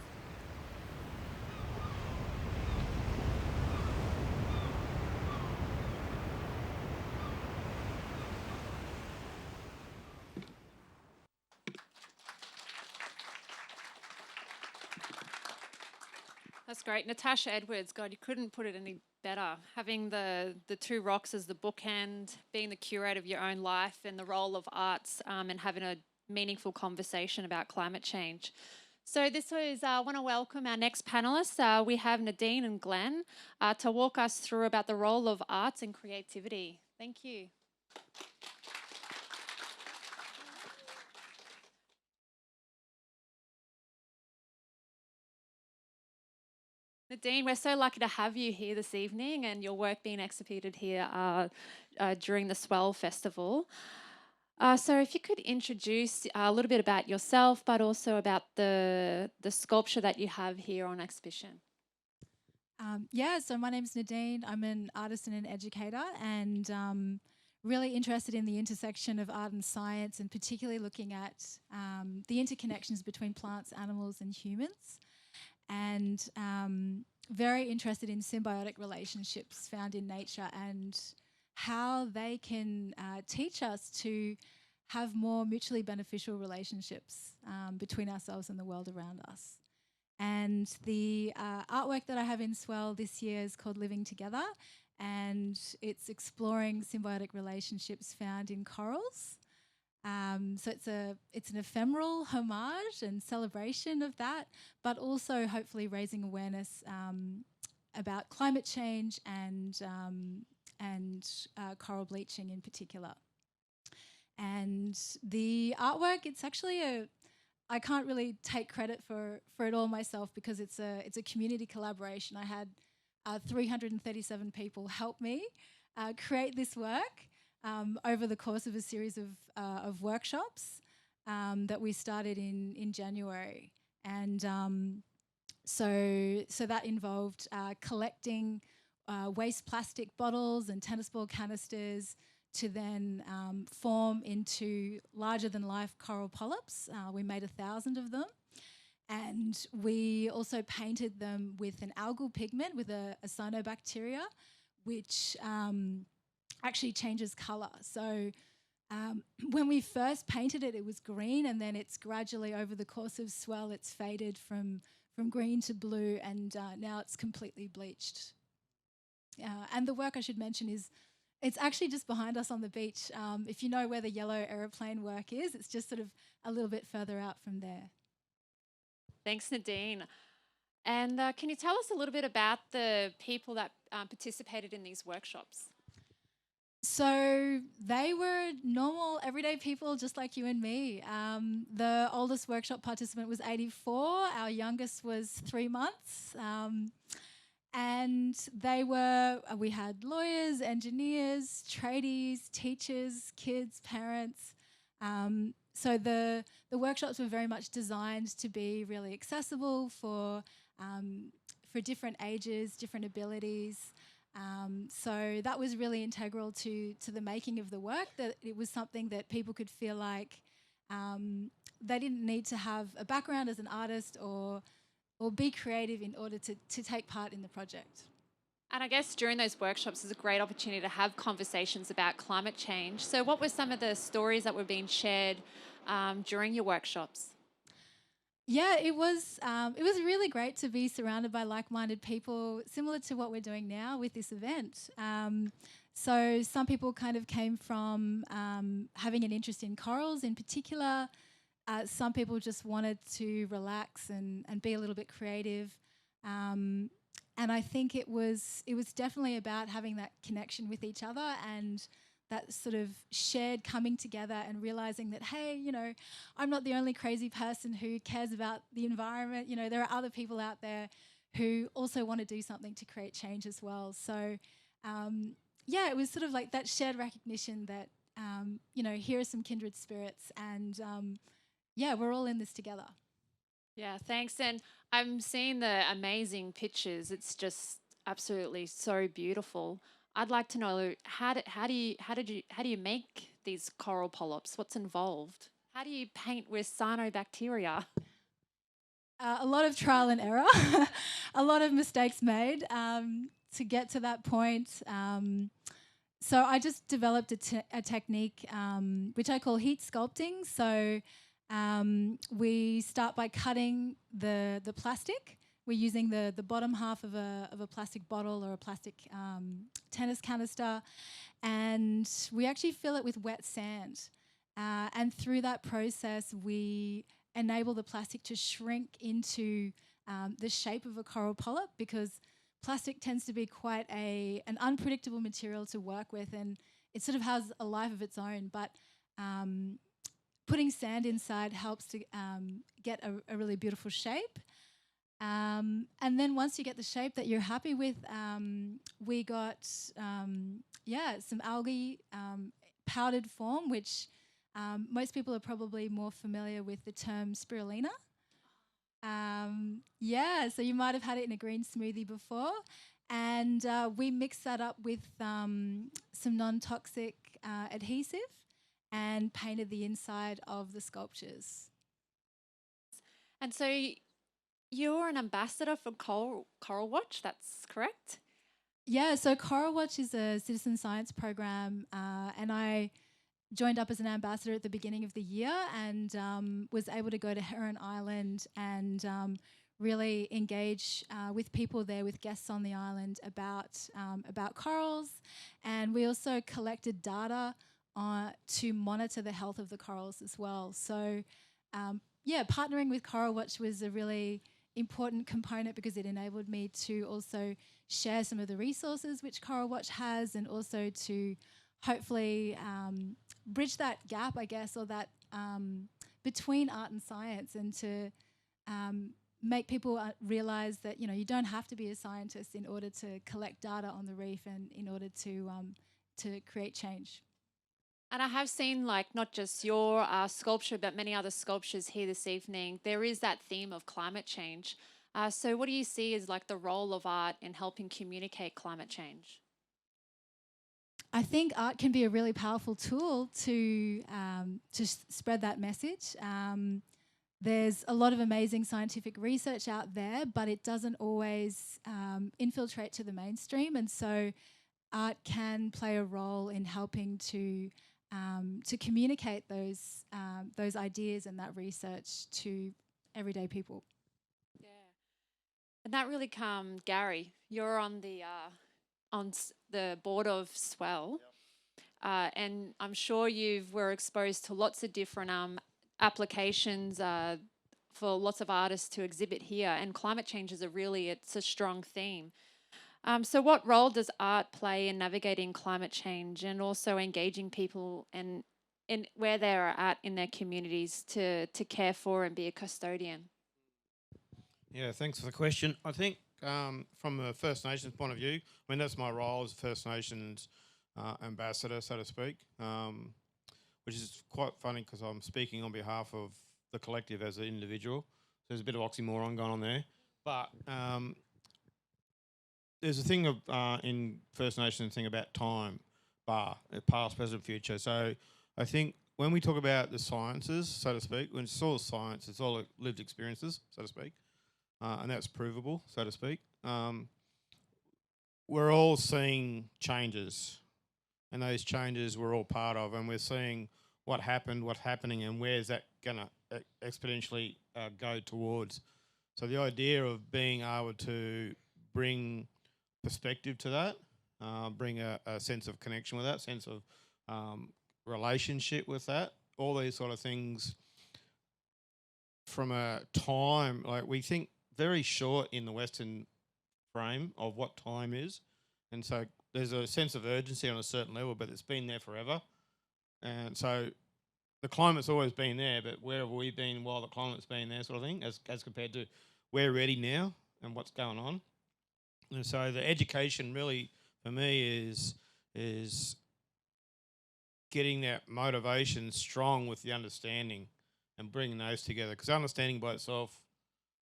That's great. Natasha Edwards, God, you couldn't put it any better. Having the two rocks as the bookend, being the curator of your own life and the role of arts, and having a meaningful conversation about climate change. So this is, I want to welcome our next panellists. We have Nadine and Glenn to walk us through about the role of arts and creativity. Thank you. Nadine, we're so lucky to have you here this evening and your work being executed here during the SWELL Festival. So if you could introduce a little bit about yourself, but also about the sculpture that you have here on exhibition. So my name's Nadine. I'm an artist and an educator, and really interested in the intersection of art and science, and particularly looking at the interconnections between plants, animals and humans. And very interested in symbiotic relationships found in nature and how they can teach us to have more mutually beneficial relationships between ourselves and the world around us. And the artwork that I have in Swell this year is called Living Together, and it's exploring symbiotic relationships found in corals. So it's an ephemeral homage and celebration of that, but also hopefully raising awareness about climate change and coral bleaching in particular. And the artwork, it's actually I can't really take credit for it all myself, because it's a community collaboration. I had 337 people help me create this work over the course of a series of workshops that we started in January. And so that involved collecting waste plastic bottles and tennis ball canisters to then form into larger-than-life coral polyps. We made 1,000 of them. And we also painted them with an algal pigment, with a cyanobacteria, which actually changes colour. So when we first painted it, it was green, and then it's gradually, over the course of Swell, it's faded from green to blue, and now it's completely bleached. And the work, I should mention, it's actually just behind us on the beach. If you know where the yellow aeroplane work is, it's just sort of a little bit further out from there. Thanks, Nadine. And can you tell us a little bit about the people that participated in these workshops? So they were normal, everyday people just like you and me. The oldest workshop participant was 84. Our youngest was 3 months. And we had lawyers, engineers, tradies, teachers, kids, parents. So the workshops were very much designed to be really accessible for different ages, different abilities. So that was really integral to the making of the work, that it was something that people could feel like they didn't need to have a background as an artist or be creative in order to take part in the project. And I guess during those workshops is a great opportunity to have conversations about climate change. So what were some of the stories that were being shared during your workshops? Yeah, it was really great to be surrounded by like-minded people, similar to what we're doing now with this event. So some people kind of came from having an interest in corals in particular. Some people just wanted to relax and be a little bit creative. And I think it was definitely about having that connection with each other and that sort of shared coming together and realizing that, hey, you know, I'm not the only crazy person who cares about the environment. You know, there are other people out there who also want to do something to create change as well. So, yeah, it was sort of like that shared recognition that, you know, here are some kindred spirits and, yeah, we're all in this together. Yeah, thanks. And I'm seeing the amazing pictures. It's just absolutely so beautiful. I'd like to know how do you make these coral polyps? What's involved? How do you paint with cyanobacteria? A lot of trial and error, a lot of mistakes made to get to that point. So I just developed a technique which I call heat sculpting. So we start by cutting the plastic. We're using the bottom half of a plastic bottle or a plastic tennis canister, and we actually fill it with wet sand. And through that process, we enable the plastic to shrink into the shape of a coral polyp, because plastic tends to be quite an unpredictable material to work with, and it sort of has a life of its own. But putting sand inside helps to get a really beautiful shape. And then once you get the shape that you're happy with, we got some algae powdered form, which most people are probably more familiar with the term spirulina. So you might have had it in a green smoothie before. And we mix that up with some non-toxic adhesive and painted the inside of the sculptures. And so you're an ambassador for Coral Watch, that's correct? Yeah, so Coral Watch is a citizen science program, and I joined up as an ambassador at the beginning of the year and was able to go to Heron Island and really engage with people there, with guests on the island about corals. And we also collected data to monitor the health of the corals as well. So partnering with Coral Watch was a really important component because it enabled me to also share some of the resources which Coral Watch has, and also to hopefully bridge that gap, I guess, or that between art and science, and to make people realize that, you know, you don't have to be a scientist in order to collect data on the reef and in order to create change. And I have seen, like, not just your sculpture, but many other sculptures here this evening. There is that theme of climate change. So what do you see as, like, the role of art in helping communicate climate change? I think art can be a really powerful tool to spread that message. There's a lot of amazing scientific research out there, but it doesn't always infiltrate to the mainstream. And so art can play a role in helping to communicate those ideas and that research to everyday people. Yeah, and that really Gary, you're on the board of SWELL, and I'm sure you were exposed to lots of different applications for lots of artists to exhibit here, and climate change is it's a strong theme. So what role does art play in navigating climate change and also engaging people and in where they're at in their communities to care for and be a custodian? Yeah, thanks for the question. I think from a First Nations point of view, I mean, that's my role as First Nations ambassador, so to speak, which is quite funny because I'm speaking on behalf of the collective as an individual. So there's a bit of oxymoron going on there. But there's a thing of in First Nations thing about time, past, present, future. So I think when we talk about the sciences, so to speak, when it's all science, it's all lived experiences, so to speak, and that's provable, so to speak. We're all seeing changes, and those changes we're all part of, and we're seeing what happened, what's happening, and where's that going to exponentially go towards. So the idea of being able to bring perspective to that, bring a sense of connection with that, sense of relationship with that, all these sort of things from a time, like we think very short in the Western frame of what time is. And so there's a sense of urgency on a certain level, but it's been there forever. And so the climate's always been there, but where have we been while the climate's been there, sort of thing, as compared to we're ready now and what's going on. And so the education really, for me, is getting that motivation strong with the understanding and bringing those together. Because understanding by itself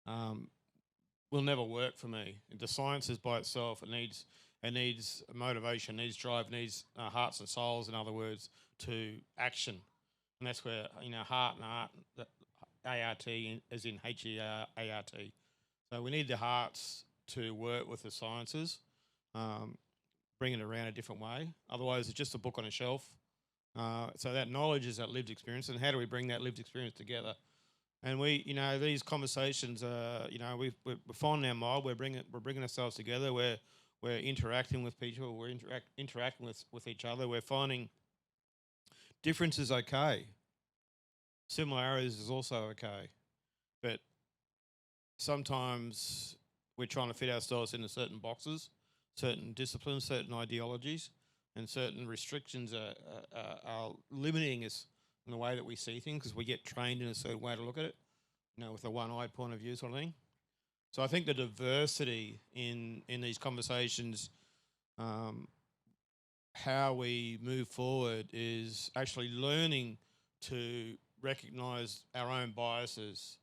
will never work for me. The science is by itself. It needs motivation, needs drive, needs hearts and souls, in other words, to action. And that's where, heart and art, ART as in HEART. So we need the hearts to work with the sciences, bring it around a different way. Otherwise, it's just a book on a shelf. So that knowledge is that lived experience, and how do we bring that lived experience together? And we, these conversations, we're finding our mold. We're bringing ourselves together. We're interacting with people. We're interacting with each other. We're finding difference is okay. Similarities is also okay, but sometimes we're trying to fit ourselves into certain boxes, certain disciplines, certain ideologies, and certain restrictions are limiting us in the way that we see things because we get trained in a certain way to look at it, with a one-eyed point of view sort of thing. So I think the diversity in these conversations, how we move forward is actually learning to recognise our own biases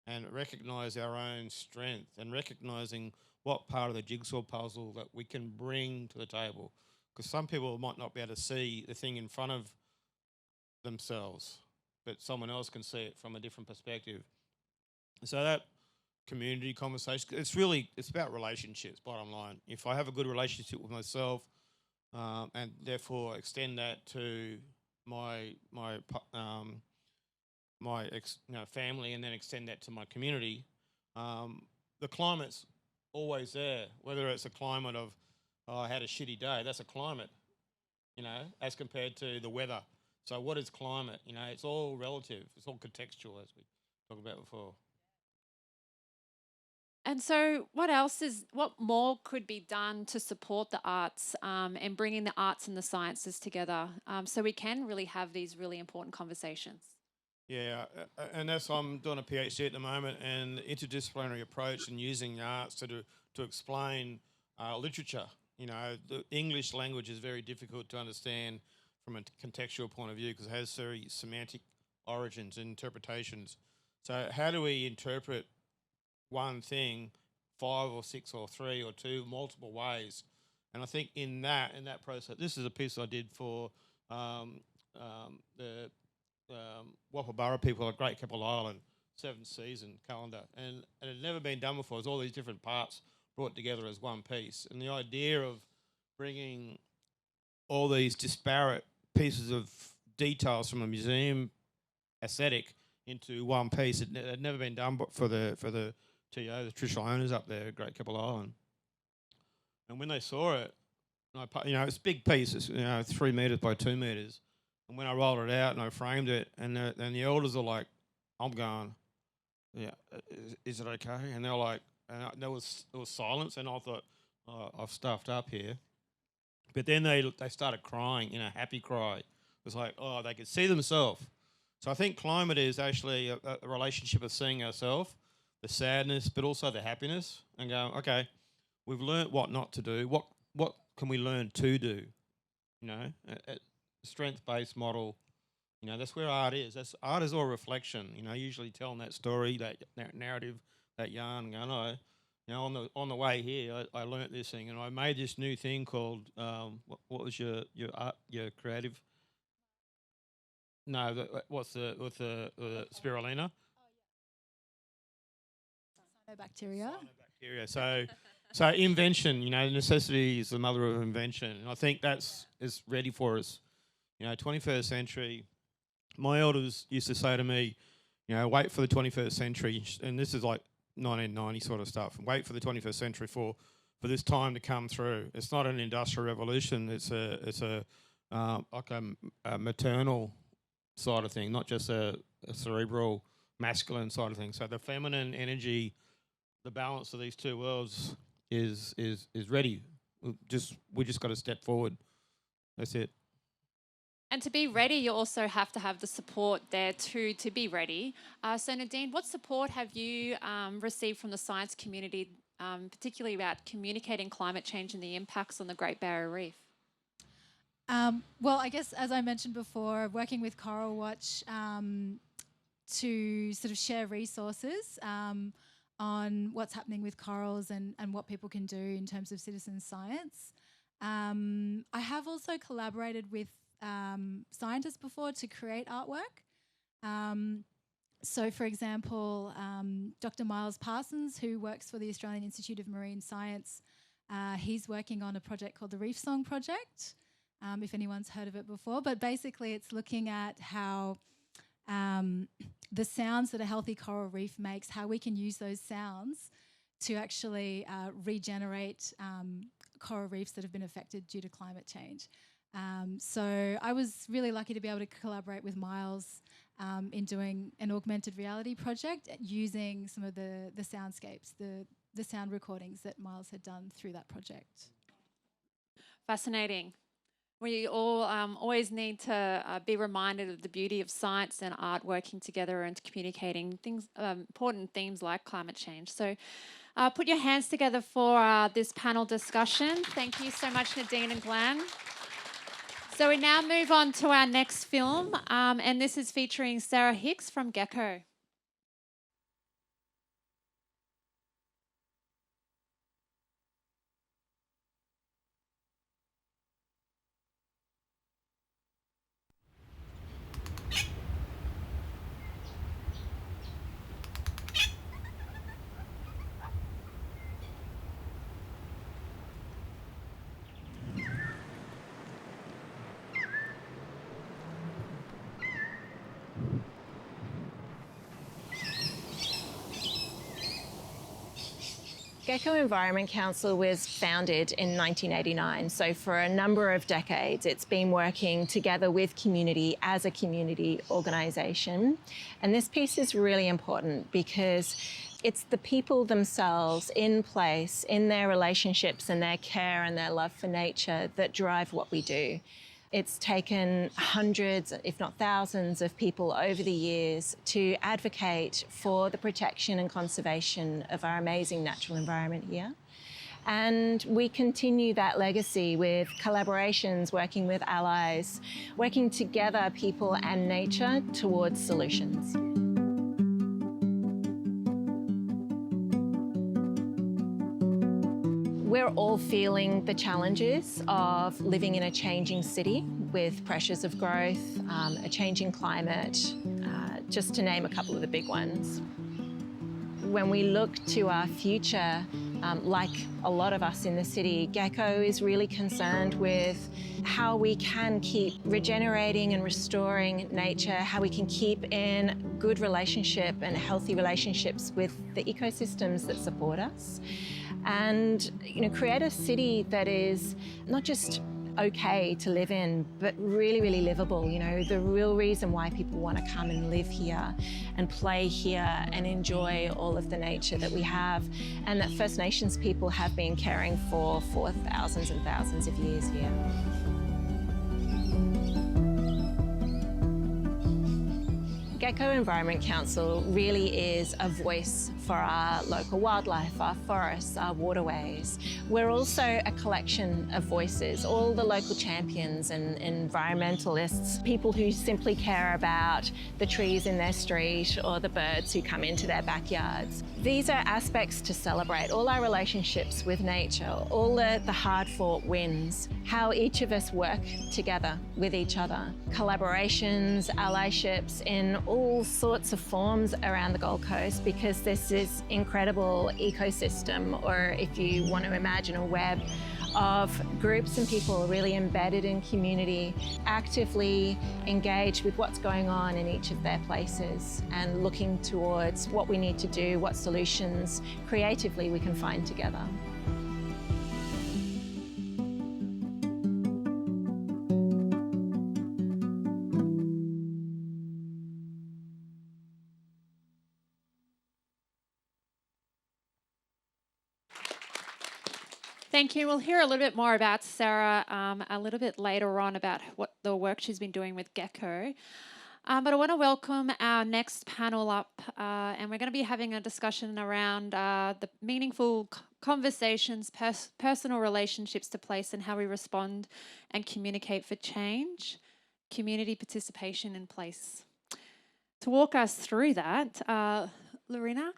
and recognise our own strength and recognising what part of the jigsaw puzzle that we can bring to the table. Because some people might not be able to see the thing in front of themselves, but someone else can see it from a different perspective. So that community conversation, it's about relationships, bottom line. If I have a good relationship with myself and therefore extend that to my family and then extend that to my community, the climate's always there. Whether it's a climate of, I had a shitty day, that's a climate, as compared to the weather. So what is climate? It's all relative. It's all contextual, as we talked about before. And so what more could be done to support the arts and bringing the arts and the sciences together so we can really have these really important conversations? Yeah, and I'm doing a PhD at the moment, and interdisciplinary approach and using the arts to explain literature. The English language is very difficult to understand from a contextual point of view because it has very semantic origins and interpretations. So how do we interpret one thing 5 or 6 or 3 or 2 multiple ways? And I think in that process, this is a piece I did for the Wapabara people at Great Keppel Island 7-season calendar, and it had never been done before. It was all these different parts brought together as one piece, and the idea of bringing all these disparate pieces of details from a museum aesthetic into one piece, it had never been done for the TO, the traditional owners up there at Great Keppel Island. And when they saw it, it's a big piece, it's 3 metres by 2 metres. And when I rolled it out and I framed it, and the elders are like, I'm going, yeah, is it okay? And they're like, and there was silence, and I thought, oh, I've stuffed up here. But then they started crying, happy cry. It was like, oh, they could see themselves. So I think climate is actually a relationship of seeing ourselves, the sadness, but also the happiness, and going, okay, we've learnt what not to do. What can we learn to do? A strength-based model. That's where art is. Art is all reflection. Usually telling that story, that narrative, that yarn. Going, on the way here, I learnt this thing, and I made this new thing called what was your art, your creative? No, what's the spirulina? Cyanobacteria. Cyanobacteria. So invention. Necessity is the mother of invention, and I think is ready for us. 21st century. My elders used to say to me, wait for the 21st century, and this is like 1990 sort of stuff. Wait for the 21st century for this time to come through. It's not an industrial revolution. It's a maternal side of thing, not just a cerebral masculine side of thing. So the feminine energy, the balance of these two worlds is ready. We just got to step forward. That's it. And to be ready, you also have to have the support there too to be ready. So Nadine, what support have you received from the science community, particularly about communicating climate change and the impacts on the Great Barrier Reef? Well, I guess as I mentioned before, working with Coral Watch to sort of share resources on what's happening with corals and what people can do in terms of citizen science. I have also collaborated with scientists before to create artwork. So, for example, Dr. Miles Parsons, who works for the Australian Institute of Marine Science, he's working on a project called the Reef Song Project, if anyone's heard of it before. But basically, it's looking at how the sounds that a healthy coral reef makes, how we can use those sounds to actually regenerate coral reefs that have been affected due to climate change. So I was really lucky to be able to collaborate with Miles in doing an augmented reality project using some of the soundscapes, the sound recordings that Miles had done through that project. Fascinating. We all always need to be reminded of the beauty of science and art working together and communicating things, important themes like climate change. So put your hands together for this panel discussion. Thank you so much, Nadine and Glenn. So we now move on to our next film, and this is featuring Sarah Hicks from Gecko. Gecko Environment Council was founded in 1989, so for a number of decades it's been working together with community as a community organisation. And this piece is really important because it's the people themselves in place, in their relationships and their care and their love for nature that drive what we do. It's taken hundreds, if not thousands, of people over the years to advocate for the protection and conservation of our amazing natural environment here. And we continue that legacy with collaborations, working with allies, working together, people and nature, towards solutions. We're all feeling the challenges of living in a changing city with pressures of growth, a changing climate, just to name a couple of the big ones. When we look to our future, like a lot of us in the city, Gecko is really concerned with how we can keep regenerating and restoring nature, how we can keep in good relationship and healthy relationships with the ecosystems that support us. And create a city that is not just okay to live in, but really, really livable. The real reason why people want to come and live here and play here and enjoy all of the nature that we have, and that First Nations people have been caring for thousands and thousands of years here. Gecko Environment Council really is a voice for our local wildlife, our forests, our waterways. We're also a collection of voices, all the local champions and environmentalists, people who simply care about the trees in their street or the birds who come into their backyards. These are aspects to celebrate, all our relationships with nature, all the hard-fought wins, how each of us work together with each other. Collaborations, allyships in all sorts of forms around the Gold Coast, because this is incredible ecosystem, or if you want to imagine a web of groups and people really embedded in community, actively engaged with what's going on in each of their places and looking towards what we need to do, what solutions creatively we can find together. Thank you. We'll hear a little bit more about Sarah a little bit later on about what the work she's been doing with Gecko. But I want to welcome our next panel up, and we're going to be having a discussion around the meaningful conversations, personal relationships to place, and how we respond and communicate for change, community participation in place. To walk us through that, Lorena,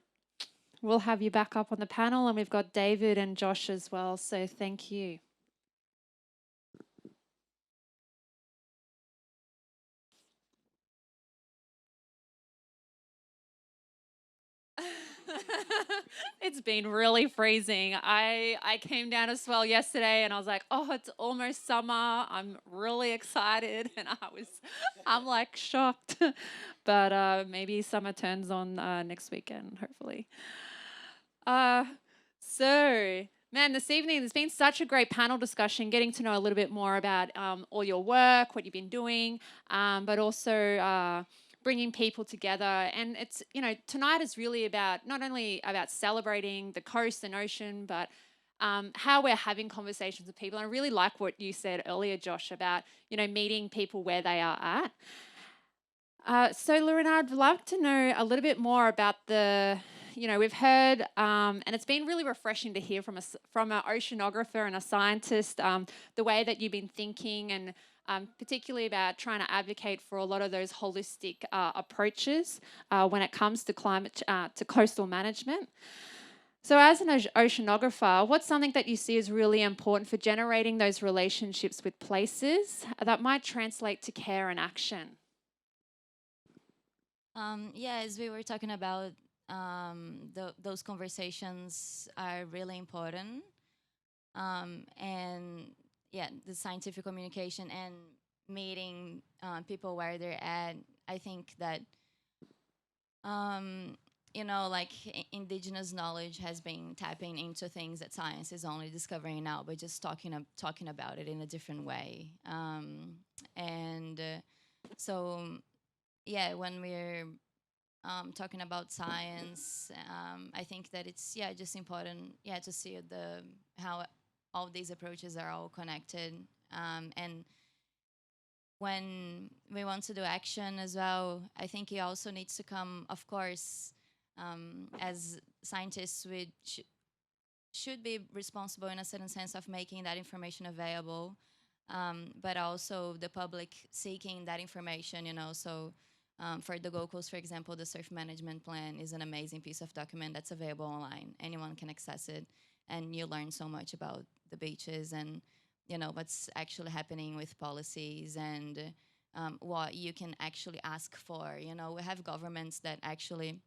we'll have you back up on the panel, and we've got David and Josh as well, so thank you. It's been really freezing. I came down to Swell yesterday and I was like, oh, it's almost summer. I'm really excited, and I'm like shocked. But maybe summer turns on next weekend, hopefully. So, man, this evening there's been such a great panel discussion, getting to know a little bit more about all your work, what you've been doing, but also bringing people together. And it's, tonight is really about not only about celebrating the coast and ocean, but how we're having conversations with people. And I really like what you said earlier, Josh, about, meeting people where they are at. So, Lorena, I'd love to know a little bit more about we've heard, and it's been really refreshing to hear from an oceanographer and a scientist, the way that you've been thinking, and particularly about trying to advocate for a lot of those holistic approaches when it comes to to coastal management. So as an oceanographer, what's something that you see as really important for generating those relationships with places that might translate to care and action? As we were talking about, those conversations are really important. And the scientific communication and meeting people where they're at. I think that, indigenous knowledge has been tapping into things that science is only discovering now, but just talking about it in a different way. When we're talking about science, I think that it's just important to see how all these approaches are all connected, and when we want to do action as well, I think it also needs to come, of course, as scientists we should be responsible in a certain sense of making that information available, but also the public seeking that information, for the Gold Coast, for example, the surf management plan is an amazing piece of document that's available online. Anyone can access it, and you learn so much about the beaches and, what's actually happening with policies and what you can actually ask for. We have governments that actually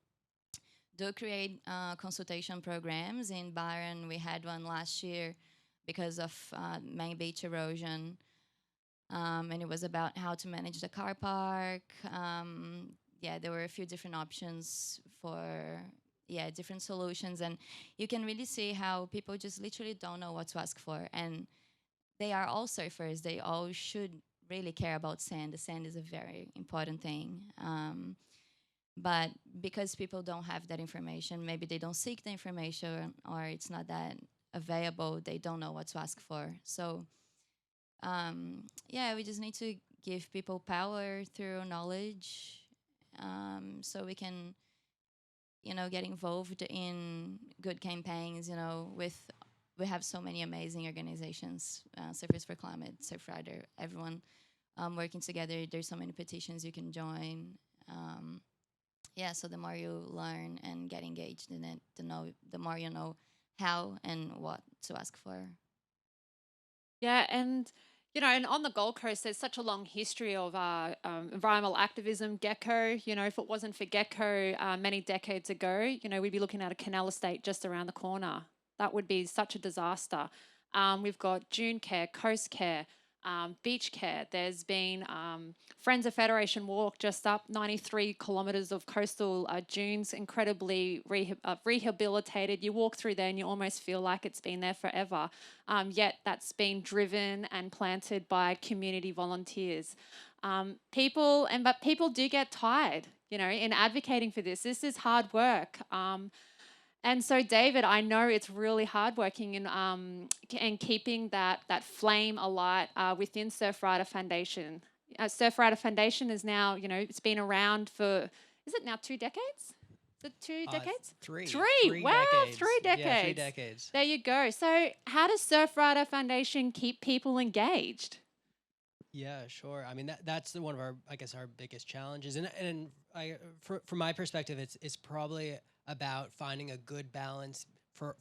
do create consultation programs. In Byron, we had one last year because of main beach erosion. And it was about how to manage the car park. There were a few different options for different solutions, and you can really see how people just literally don't know what to ask for. And they are all surfers. They all should really care about sand. The sand is a very important thing. But because people don't have that information, maybe they don't seek the information, or it's not that available, they don't know what to ask for. So we just need to give people power through knowledge, so we can, get involved in good campaigns. We have so many amazing organizations, Surfers for Climate, Surfrider, everyone working together. There's so many petitions you can join. So the more you learn and get engaged in it, the more you know how and what to ask for. Yeah, and and on the Gold Coast, there's such a long history of environmental activism. Gecko, if it wasn't for Gecko many decades ago, we'd be looking at a canal estate just around the corner. That would be such a disaster. We've got Dune Care, Coast Care, Beach Care. There's been Friends of Federation Walk just up 93 kilometres of coastal dunes, incredibly rehabilitated. You walk through there and you almost feel like it's been there forever. Yet that's been driven and planted by community volunteers. People do get tired, in advocating for this. This is hard work. And so, David, I know it's really hard working in and keeping that flame alight within Surfrider Foundation. Surfrider Foundation is now, it's been around for, is it now 2 decades? Is it 2 decades? Three. Wow, Decades. 3 decades. Yeah, 3 decades. There you go. So, how does Surfrider Foundation keep people engaged? Yeah, sure. I mean, that's one of our, I guess, our biggest challenges. And from my perspective, it's probably about finding a good balance for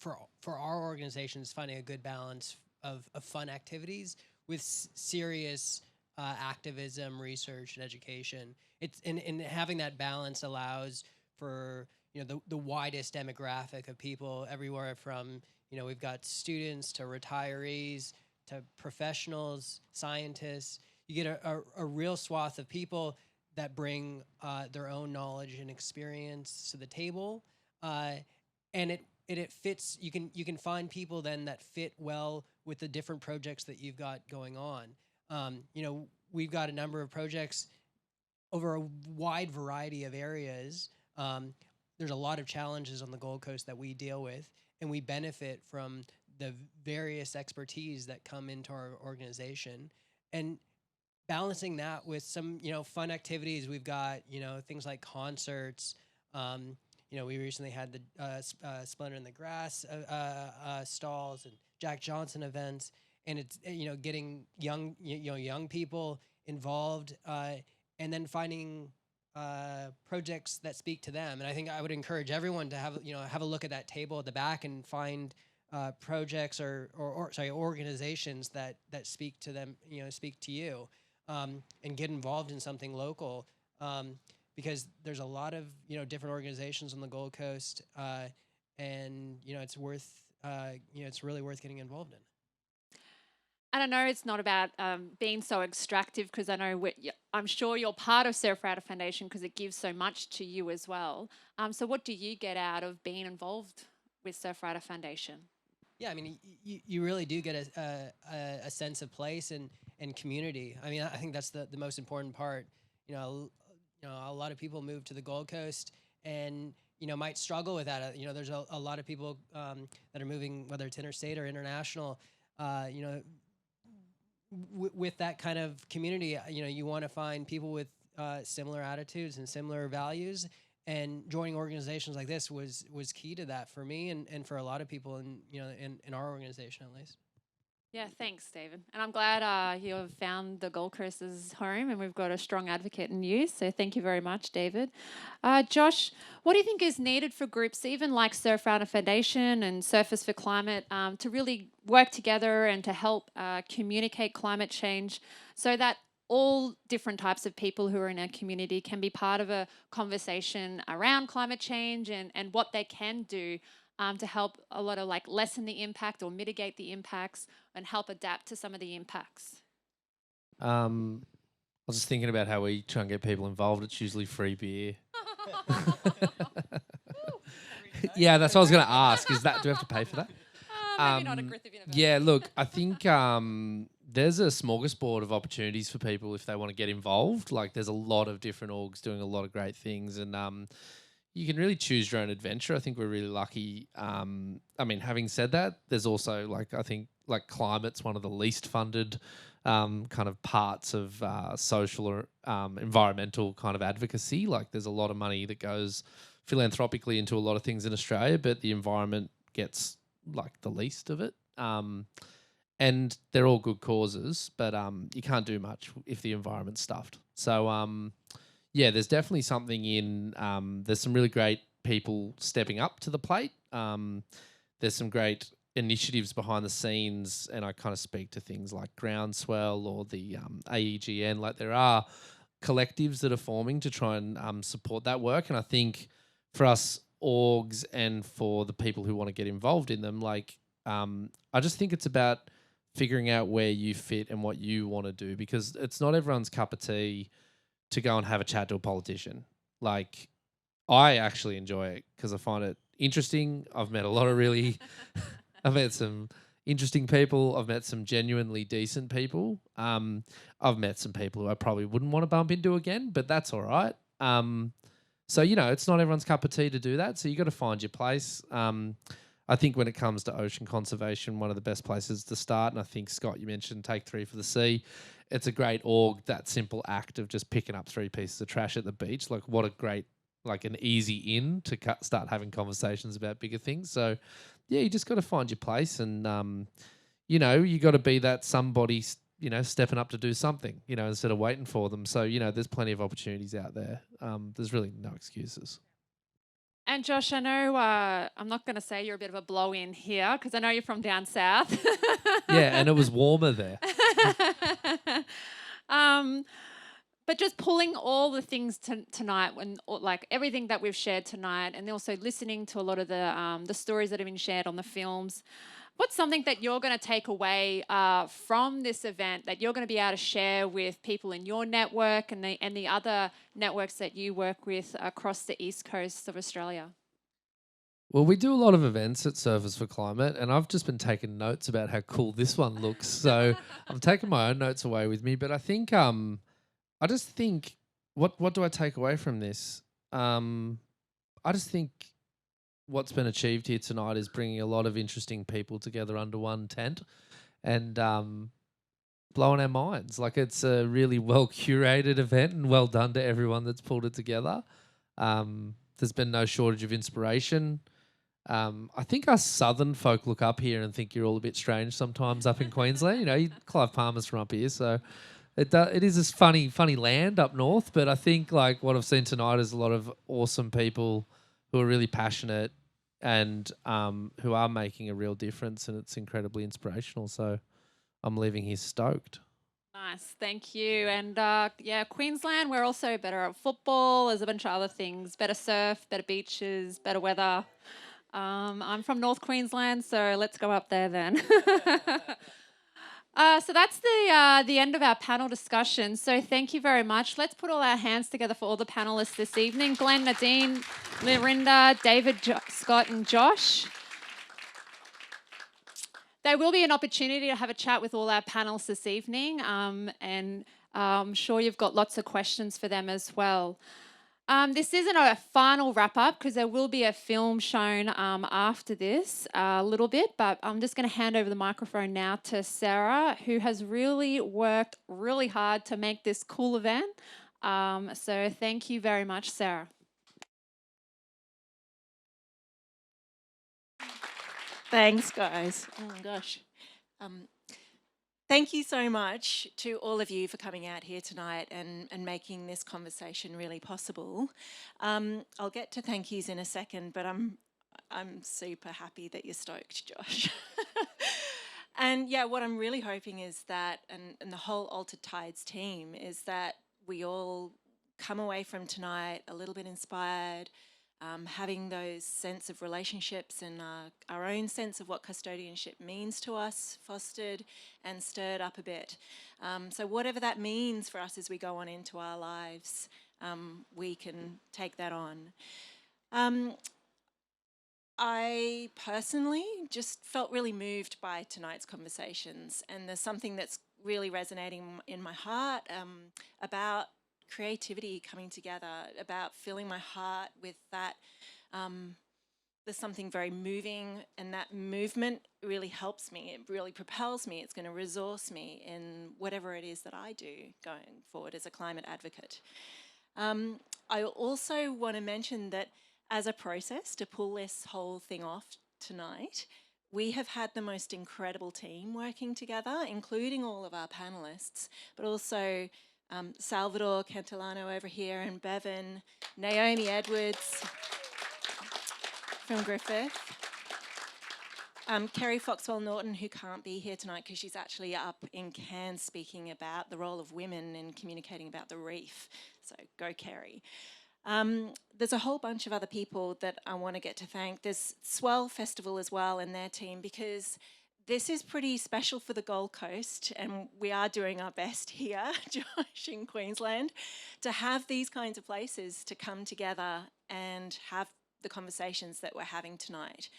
our organizations, finding a good balance of fun activities with serious activism, research, and education. It's and having that balance allows for the widest demographic of people everywhere from we've got students to retirees to professionals, scientists. You get a real swath of people that bring their own knowledge and experience to the table, and it fits. You can find people then that fit well with the different projects that you've got going on. We've got a number of projects over a wide variety of areas. There's a lot of challenges on the Gold Coast that we deal with, and we benefit from the various expertise that come into our organization, and balancing that with some fun activities. We've got things like concerts. We recently had the Splendor in the Grass stalls and Jack Johnson events, and it's getting young people involved, and then finding projects that speak to them. And I think I would encourage everyone to have a look at that table at the back and find projects or organizations that speak to them, speak to you, and get involved in something local, because there's a lot of different organizations on the Gold Coast, and it's worth it's really worth getting involved in. And I know it's not about being so extractive, because I know I'm sure you're part of Surfrider Foundation because it gives so much to you as well. So what do you get out of being involved with Surfrider Foundation? Yeah, I mean, you really do get a sense of place and community. I mean, I think that's the most important part. A lot of people move to the Gold Coast and might struggle with that. There's a lot of people that are moving, whether it's interstate or international. With that kind of community, you want to find people with similar attitudes and similar values. And joining organizations like this was key to that for me and for a lot of people in our organization, at least. Yeah, thanks, David. And I'm glad you have found the Gold Coast as home, and we've got a strong advocate in you. So thank you very much, David. Josh, what do you think is needed for groups, even like Surfrider Foundation and Surfers for Climate, to really work together and to help communicate climate change so that all different types of people who are in our community can be part of a conversation around climate change and what they can do to help a lot of lessen the impact or mitigate the impacts and help adapt to some of the impacts? I was just thinking about how we try and get people involved. It's usually free beer. Yeah, that's what I was going to ask. Do we have to pay for that? Maybe not a Griffith University. Yeah, look, I think there's a smorgasbord of opportunities for people if they want to get involved. Like, there's a lot of different orgs doing a lot of great things, and you can really choose your own adventure. I think we're really lucky. I mean, having said that, there's also I think climate's one of the least funded kind of parts of social or environmental kind of advocacy. Like, there's a lot of money that goes philanthropically into a lot of things in Australia, but the environment gets the least of it. And they're all good causes, but you can't do much if the environment's stuffed. So yeah, there's definitely something in, there's some really great people stepping up to the plate. There's some great initiatives behind the scenes, and I kind of speak to things like Groundswell or the AEGN. There are collectives that are forming to try and support that work. And I think for us orgs and for the people who want to get involved in them, I just think it's about figuring out where you fit and what you want to do, because it's not everyone's cup of tea to go and have a chat to a politician. I actually enjoy it because I find it interesting. I've met a lot of I've met some interesting people. I've met some genuinely decent people. I've met some people who I probably wouldn't want to bump into again, but that's all right. So, it's not everyone's cup of tea to do that. So you got to find your place. I think when it comes to ocean conservation, one of the best places to start, and I think, Scott, you mentioned Take 3 for the Sea. It's a great org, that simple act of just picking up 3 pieces of trash at the beach. Like, what a great, an easy in to start having conversations about bigger things. So, yeah, you just got to find your place and, you got to be that somebody, stepping up to do something, instead of waiting for them. So, there's plenty of opportunities out there. There's really no excuses. And Josh, I know I'm not going to say you're a bit of a blow-in here because I know you're from down south. Yeah, and it was warmer there. But just pulling all the things tonight, everything that we've shared tonight, and also listening to a lot of the stories that have been shared on the films. What's something that you're going to take away from this event that you're going to be able to share with people in your network and the other networks that you work with across the east coast of Australia? Well, we do a lot of events at Surfers for Climate, and I've just been taking notes about how cool this one looks. So I'm taking my own notes away with me. But I think, I just think, what do I take away from this? I just think what's been achieved here tonight is bringing a lot of interesting people together under one tent and blowing our minds. Like, it's a really well curated event and well done to everyone that's pulled it together. There's been no shortage of inspiration. I think us southern folk look up here and think you're all a bit strange sometimes up in Queensland. Clive Palmer's from up here, so it is this funny land up north. But I think what I've seen tonight is a lot of awesome people who are really passionate and who are making a real difference, and it's incredibly inspirational. So I'm leaving here stoked. Nice, thank you. And Queensland, we're also better at football. There's a bunch of other things, better surf, better beaches, better weather. I'm from North Queensland, so let's go up there then. So that's the end of our panel discussion. So thank you very much. Let's put all our hands together for all the panelists this evening. Glenn, Nadine, Lorinda, David, Scott and Josh. There will be an opportunity to have a chat with all our panelists this evening, and I'm sure you've got lots of questions for them as well. This isn't a final wrap-up because there will be a film shown after this a little bit, but I'm just going to hand over the microphone now to Sarah, who has really worked really hard to make this cool event. So thank you very much, Sarah. Thanks, guys. Oh my gosh. Thank you so much to all of you for coming out here tonight and making this conversation really possible. I'll get to thank yous in a second, but I'm super happy that you're stoked, Josh. And yeah, what I'm really hoping is that, and the whole Altered Tides team, is that we all come away from tonight a little bit inspired, having those sense of relationships and our own sense of what custodianship means to us fostered and stirred up a bit. So whatever that means for us as we go on into our lives, we can take that on. I personally just felt really moved by tonight's conversations, and there's something that's really resonating in my heart about creativity coming together, about filling my heart with that. There's something very moving, and that movement really helps me. It really propels me. It's going to resource me in whatever it is that I do going forward as a climate advocate. I also want to mention that as a process to pull this whole thing off tonight, we have had the most incredible team working together, including all of our panelists, but also Salvador, Cantellano over here, and Bevan, Naomi Edwards from Griffith, Kerry Foxwell-Norton, who can't be here tonight because she's actually up in Cairns speaking about the role of women in communicating about the reef. So go, Kerry. There's a whole bunch of other people that I want to get to thank. There's SWELL Festival as well and their team, because this is pretty special for the Gold Coast, and we are doing our best here, Josh, in Queensland, to have these kinds of places to come together and have the conversations that we're having tonight.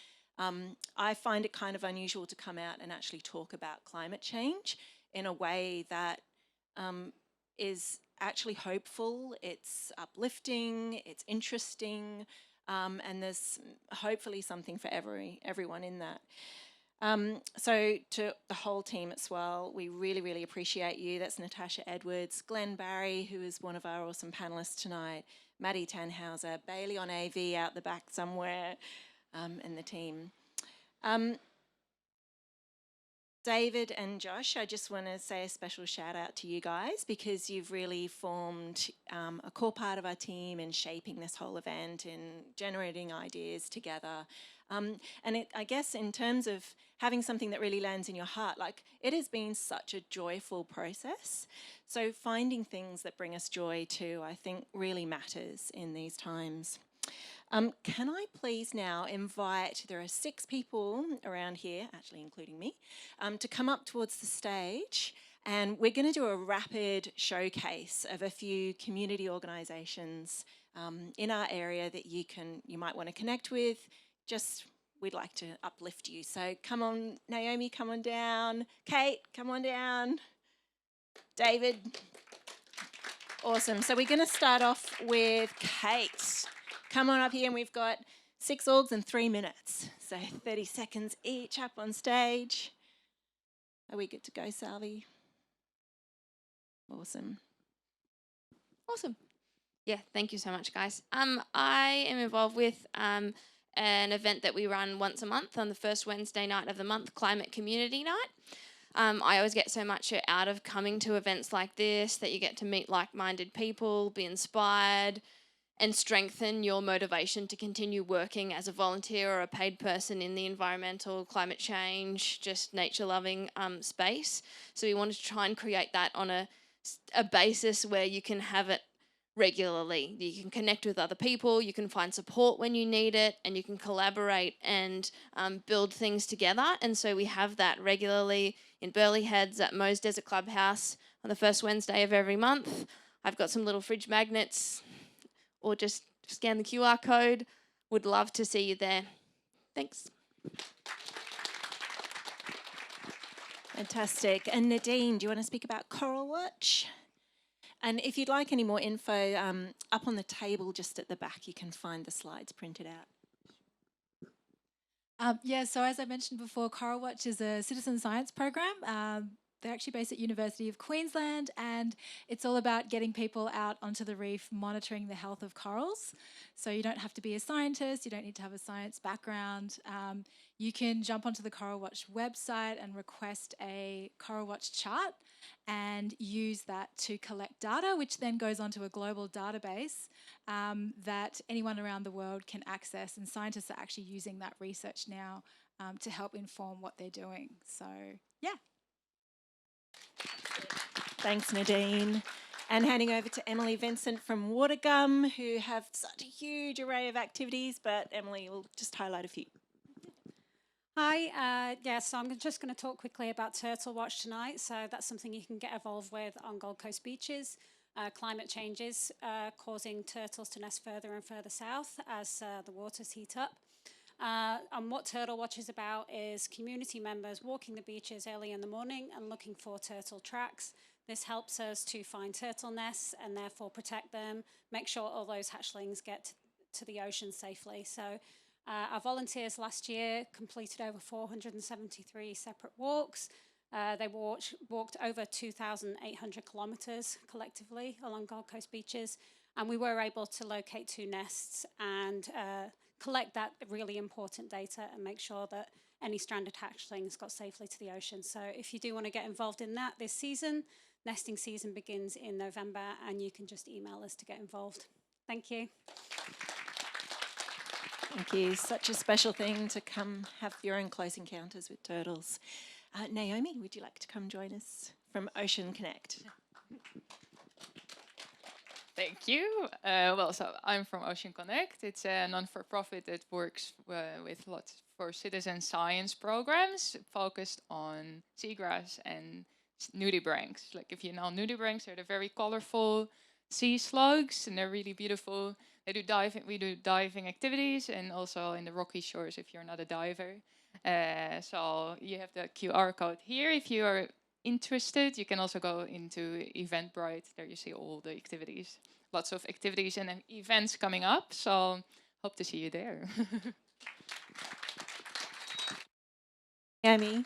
I find it kind of unusual to come out and actually talk about climate change in a way that is actually hopeful, it's uplifting, it's interesting, and there's hopefully something for everyone in that. So to the whole team at Swell, we really, really appreciate you. That's Natasha Edwards, Glenn Barry, who is one of our awesome panellists tonight, Maddie Tannhauser, Bailey on AV out the back somewhere, and the team. David and Josh, I just want to say a special shout out to you guys because you've really formed a core part of our team in shaping this whole event and generating ideas together. And I guess in terms of having something that really lands in your heart, like it has been such a joyful process. So finding things that bring us joy too, I think really matters in these times. Can I please now invite, there are 6 people around here, actually including me, to come up towards the stage, and we're going to do a rapid showcase of a few community organisations in our area that you might want to connect with. Just, we'd like to uplift you. So come on, Naomi, come on down. Kate, come on down. David. Awesome. So we're going to start off with Kate. Come on up here, and we've got 6 orgs and 3 minutes. So 30 seconds each up on stage. Are we good to go, Salvi? Awesome. Awesome. Yeah, thank you so much, guys. I am involved with an event that we run once a month on the first Wednesday night of the month, Climate Community Night. I always get so much out of coming to events like this, that you get to meet like-minded people, be inspired, and strengthen your motivation to continue working as a volunteer or a paid person in the environmental, climate change, just nature-loving space. So we wanted to try and create that on a basis where you can have it regularly. You can connect with other people, you can find support when you need it, and you can collaborate and build things together. And so we have that regularly in Burleigh Heads at Moe's Desert Clubhouse on the first Wednesday of every month. I've got some little fridge magnets, or just scan the QR code. Would love to see you there. Thanks. Fantastic. And Nadine, do you want to speak about Coral Watch? And if you'd like any more info, up on the table just at the back, you can find the slides printed out. Yeah, so as I mentioned before, Coral Watch is a citizen science program. They're actually based at University of Queensland, and it's all about getting people out onto the reef monitoring the health of corals. So you don't have to be a scientist, you don't need to have a science background. You can jump onto the Coral Watch website and request a Coral Watch chart and use that to collect data, which then goes onto a global database that anyone around the world can access, and scientists are actually using that research now to help inform what they're doing. So, yeah. Thanks, Nadine. And handing over to Emily Vincent from Watergum, who have such a huge array of activities, but Emily will just highlight a few. Hi, so I'm just going to talk quickly about Turtle Watch tonight. So that's something you can get involved with on Gold Coast beaches. Climate change is causing turtles to nest further and further south as the waters heat up. And what Turtle Watch is about is community members walking the beaches early in the morning and looking for turtle tracks. This helps us to find turtle nests and therefore protect them, make sure all those hatchlings get to the ocean safely. So our volunteers last year completed over 473 separate walks. They walked over 2,800 kilometres collectively along Gold Coast beaches, and we were able to locate 2 nests and collect that really important data and make sure that any stranded hatchlings got safely to the ocean. So if you do want to get involved in that this season, nesting season begins in November, and you can just email us to get involved. Thank you. Thank you. Such a special thing to come have your own close encounters with turtles. Naomi, would you like to come join us from Ocean Connect? Thank you. So I'm from Ocean Connect. It's a non-for-profit that works with lots for citizen science programs focused on seagrass and nudibranchs. Like if you know nudibranchs, they're the very colorful sea slugs, and they're really beautiful. They do diving. We do diving activities, and also in the rocky shores if you're not a diver. So you have the QR code here if you are interested, you can also go into Eventbrite. There you see all the activities. Lots of activities and events coming up. So hope to see you there. Amy,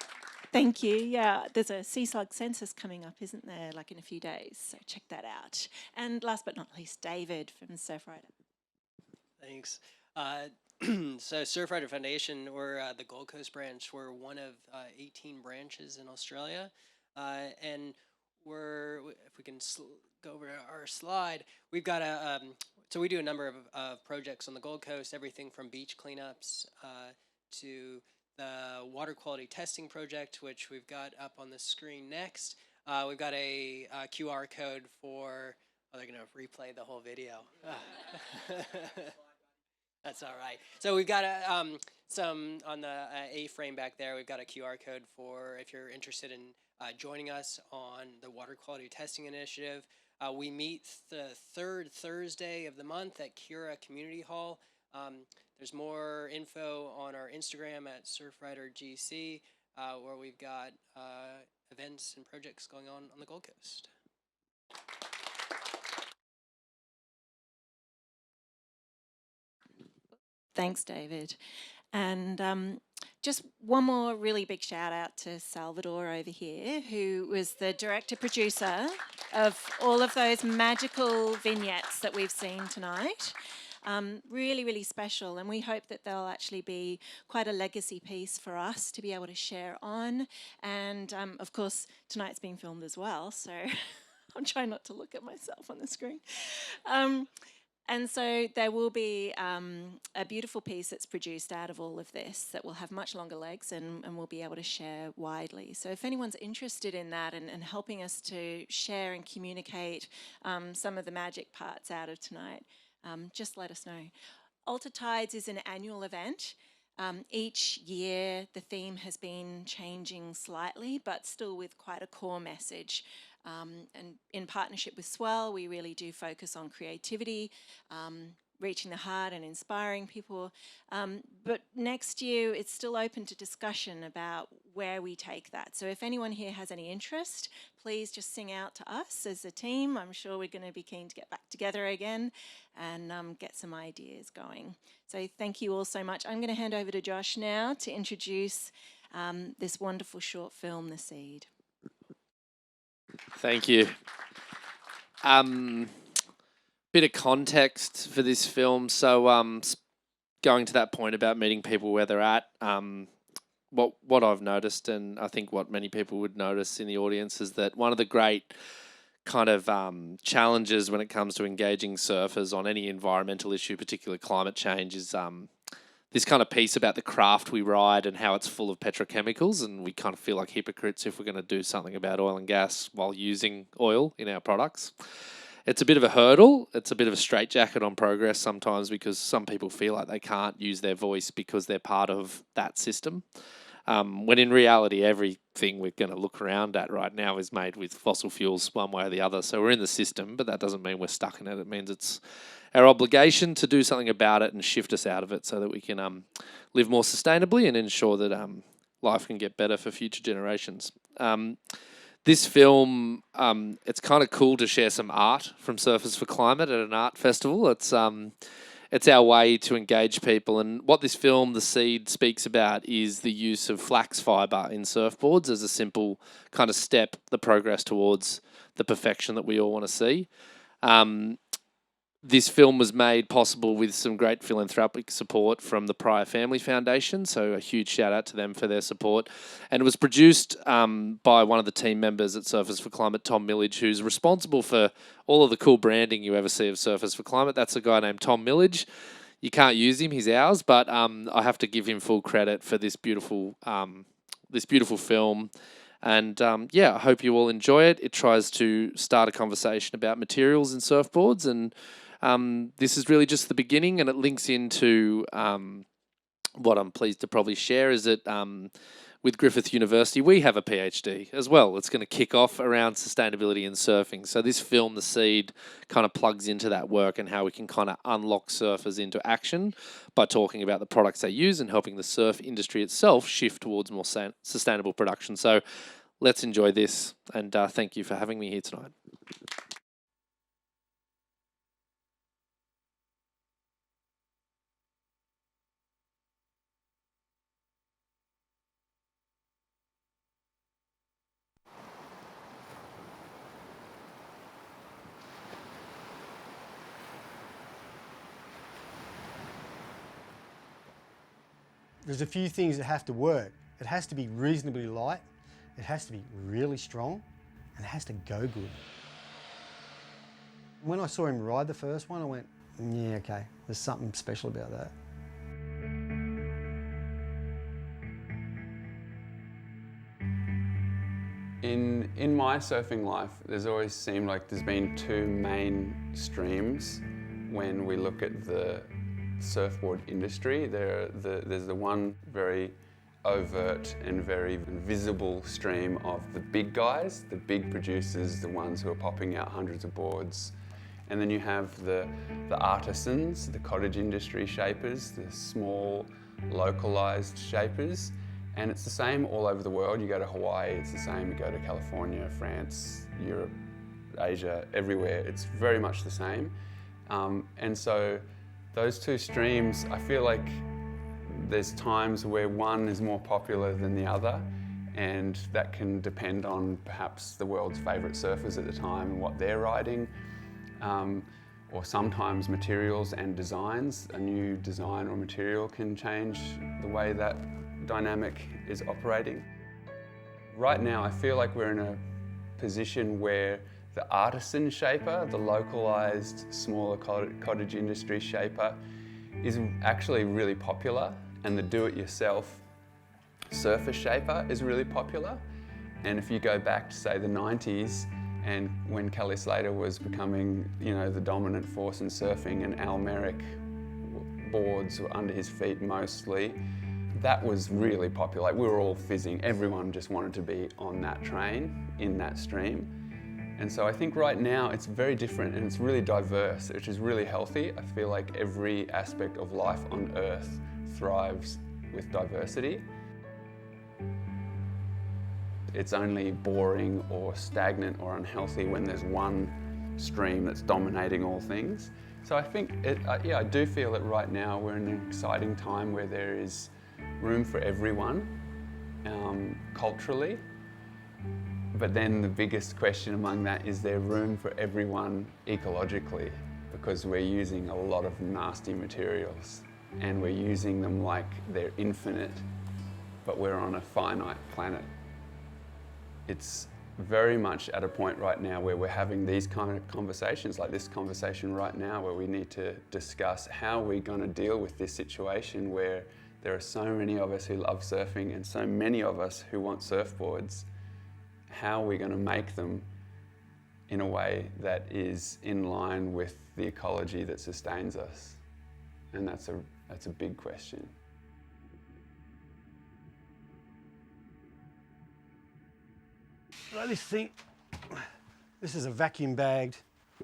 thank you. Yeah, there's a sea slug census coming up, isn't there, like in a few days? So check that out. And last but not least, David from Surfrider. Thanks. So Surfrider Foundation, or the Gold Coast branch, we're one of 18 branches in Australia. And if we can go over to our slide, we've got so we do a number of projects on the Gold Coast, everything from beach cleanups to the water quality testing project, which we've got up on the screen next. We've got a QR code for, oh, they're going to replay the whole video. That's all right. So we've got some on the A-frame back there. We've got a QR code for if you're interested in joining us on the water quality testing initiative. We meet the third Thursday of the month at Kira Community Hall. There's more info on our Instagram at SurfriderGC, where we've got events and projects going on the Gold Coast. Thanks, David. And just one more really big shout out to Salvador over here, who was the director producer of all of those magical vignettes that we've seen tonight. Really, really special, and we hope that they'll actually be quite a legacy piece for us to be able to share on. And of course, tonight's being filmed as well, so I'm trying not to look at myself on the screen. And so there will be a beautiful piece that's produced out of all of this that will have much longer legs and we'll be able to share widely. So if anyone's interested in that and helping us to share and communicate some of the magic parts out of tonight, just let us know. Alter Tides is an annual event. Each year the theme has been changing slightly, but still with quite a core message. And in partnership with SWELL, we really do focus on creativity, reaching the heart and inspiring people. But next year, it's still open to discussion about where we take that. So if anyone here has any interest, please just sing out to us as a team. I'm sure we're going to be keen to get back together again and get some ideas going. So thank you all so much. I'm going to hand over to Josh now to introduce this wonderful short film, The Seed. Thank you. Bit of context for this film. So going to that point about meeting people where they're at, what I've noticed, and I think what many people would notice in the audience, is that one of the great kind of challenges when it comes to engaging surfers on any environmental issue, particularly climate change, is this kind of piece about the craft we ride and how it's full of petrochemicals, and we kind of feel like hypocrites if we're going to do something about oil and gas while using oil in our products. It's a bit of a hurdle. It's a bit of a straitjacket on progress sometimes, because some people feel like they can't use their voice because they're part of that system. When in reality, everything we're going to look around at right now is made with fossil fuels one way or the other. So we're in the system, but that doesn't mean we're stuck in it. It means it's our obligation to do something about it and shift us out of it so that we can live more sustainably and ensure that life can get better for future generations. This film, it's kind of cool to share some art from Surfers for Climate at an art festival. It's our way to engage people, and what this film, The Seed, speaks about is the use of flax fibre in surfboards as a simple kind of step, the progress towards the perfection that we all want to see. This film was made possible with some great philanthropic support from the Pryor Family Foundation, so a huge shout out to them for their support. And it was produced by one of the team members at Surfers for Climate, Tom Millage, who's responsible for all of the cool branding you ever see of Surfers for Climate. That's a guy named Tom Millage. You can't use him, he's ours, but I have to give him full credit for this beautiful film. And I hope you all enjoy it. It tries to start a conversation about materials in surfboards, and this is really just the beginning, and it links into what I'm pleased to probably share is that with Griffith University, we have a PhD as well. It's going to kick off around sustainability in surfing. So this film, The Seed, kind of plugs into that work and how we can kind of unlock surfers into action by talking about the products they use and helping the surf industry itself shift towards more sustainable production. So let's enjoy this. And thank you for having me here tonight. There's a few things that have to work. It has to be reasonably light, it has to be really strong, and it has to go good. When I saw him ride the first one, I went, yeah, okay, there's something special about that. In my surfing life, there's always seemed like there's been two main streams when we look at the surfboard industry. There's the one very overt and very visible stream of the big guys, the big producers, the ones who are popping out hundreds of boards. And then you have the artisans, the cottage industry shapers, the small localized shapers. And it's the same all over the world. You go to Hawaii, it's the same. You go to California, France, Europe, Asia, everywhere. It's very much the same. And so those two streams, I feel like there's times where one is more popular than the other, and that can depend on perhaps the world's favourite surfers at the time and what they're riding, or sometimes materials and designs. A new design or material can change the way that dynamic is operating. Right now, I feel like we're in a position where the artisan shaper, the localised, smaller cottage industry shaper, is actually really popular, and the do-it-yourself surfer shaper is really popular. And if you go back to, say, the 90s, and when Kelly Slater was becoming, the dominant force in surfing, and Al Merrick boards were under his feet mostly, that was really popular. Like, we were all fizzing. Everyone just wanted to be on that train, in that stream. And so I think right now it's very different and it's really diverse, which is really healthy. I feel like every aspect of life on Earth thrives with diversity. It's only boring or stagnant or unhealthy when there's one stream that's dominating all things. So I think, I do feel that right now we're in an exciting time where there is room for everyone, culturally. But then the biggest question among that is there room for everyone ecologically, because we're using a lot of nasty materials and we're using them like they're infinite, but we're on a finite planet. It's very much at a point right now where we're having these kind of conversations, like this conversation right now, where we need to discuss how we're going to deal with this situation where there are so many of us who love surfing and so many of us who want surfboards. How are we going to make them in a way that is in line with the ecology that sustains us? And that's a big question. This thing, this is a vacuum bagged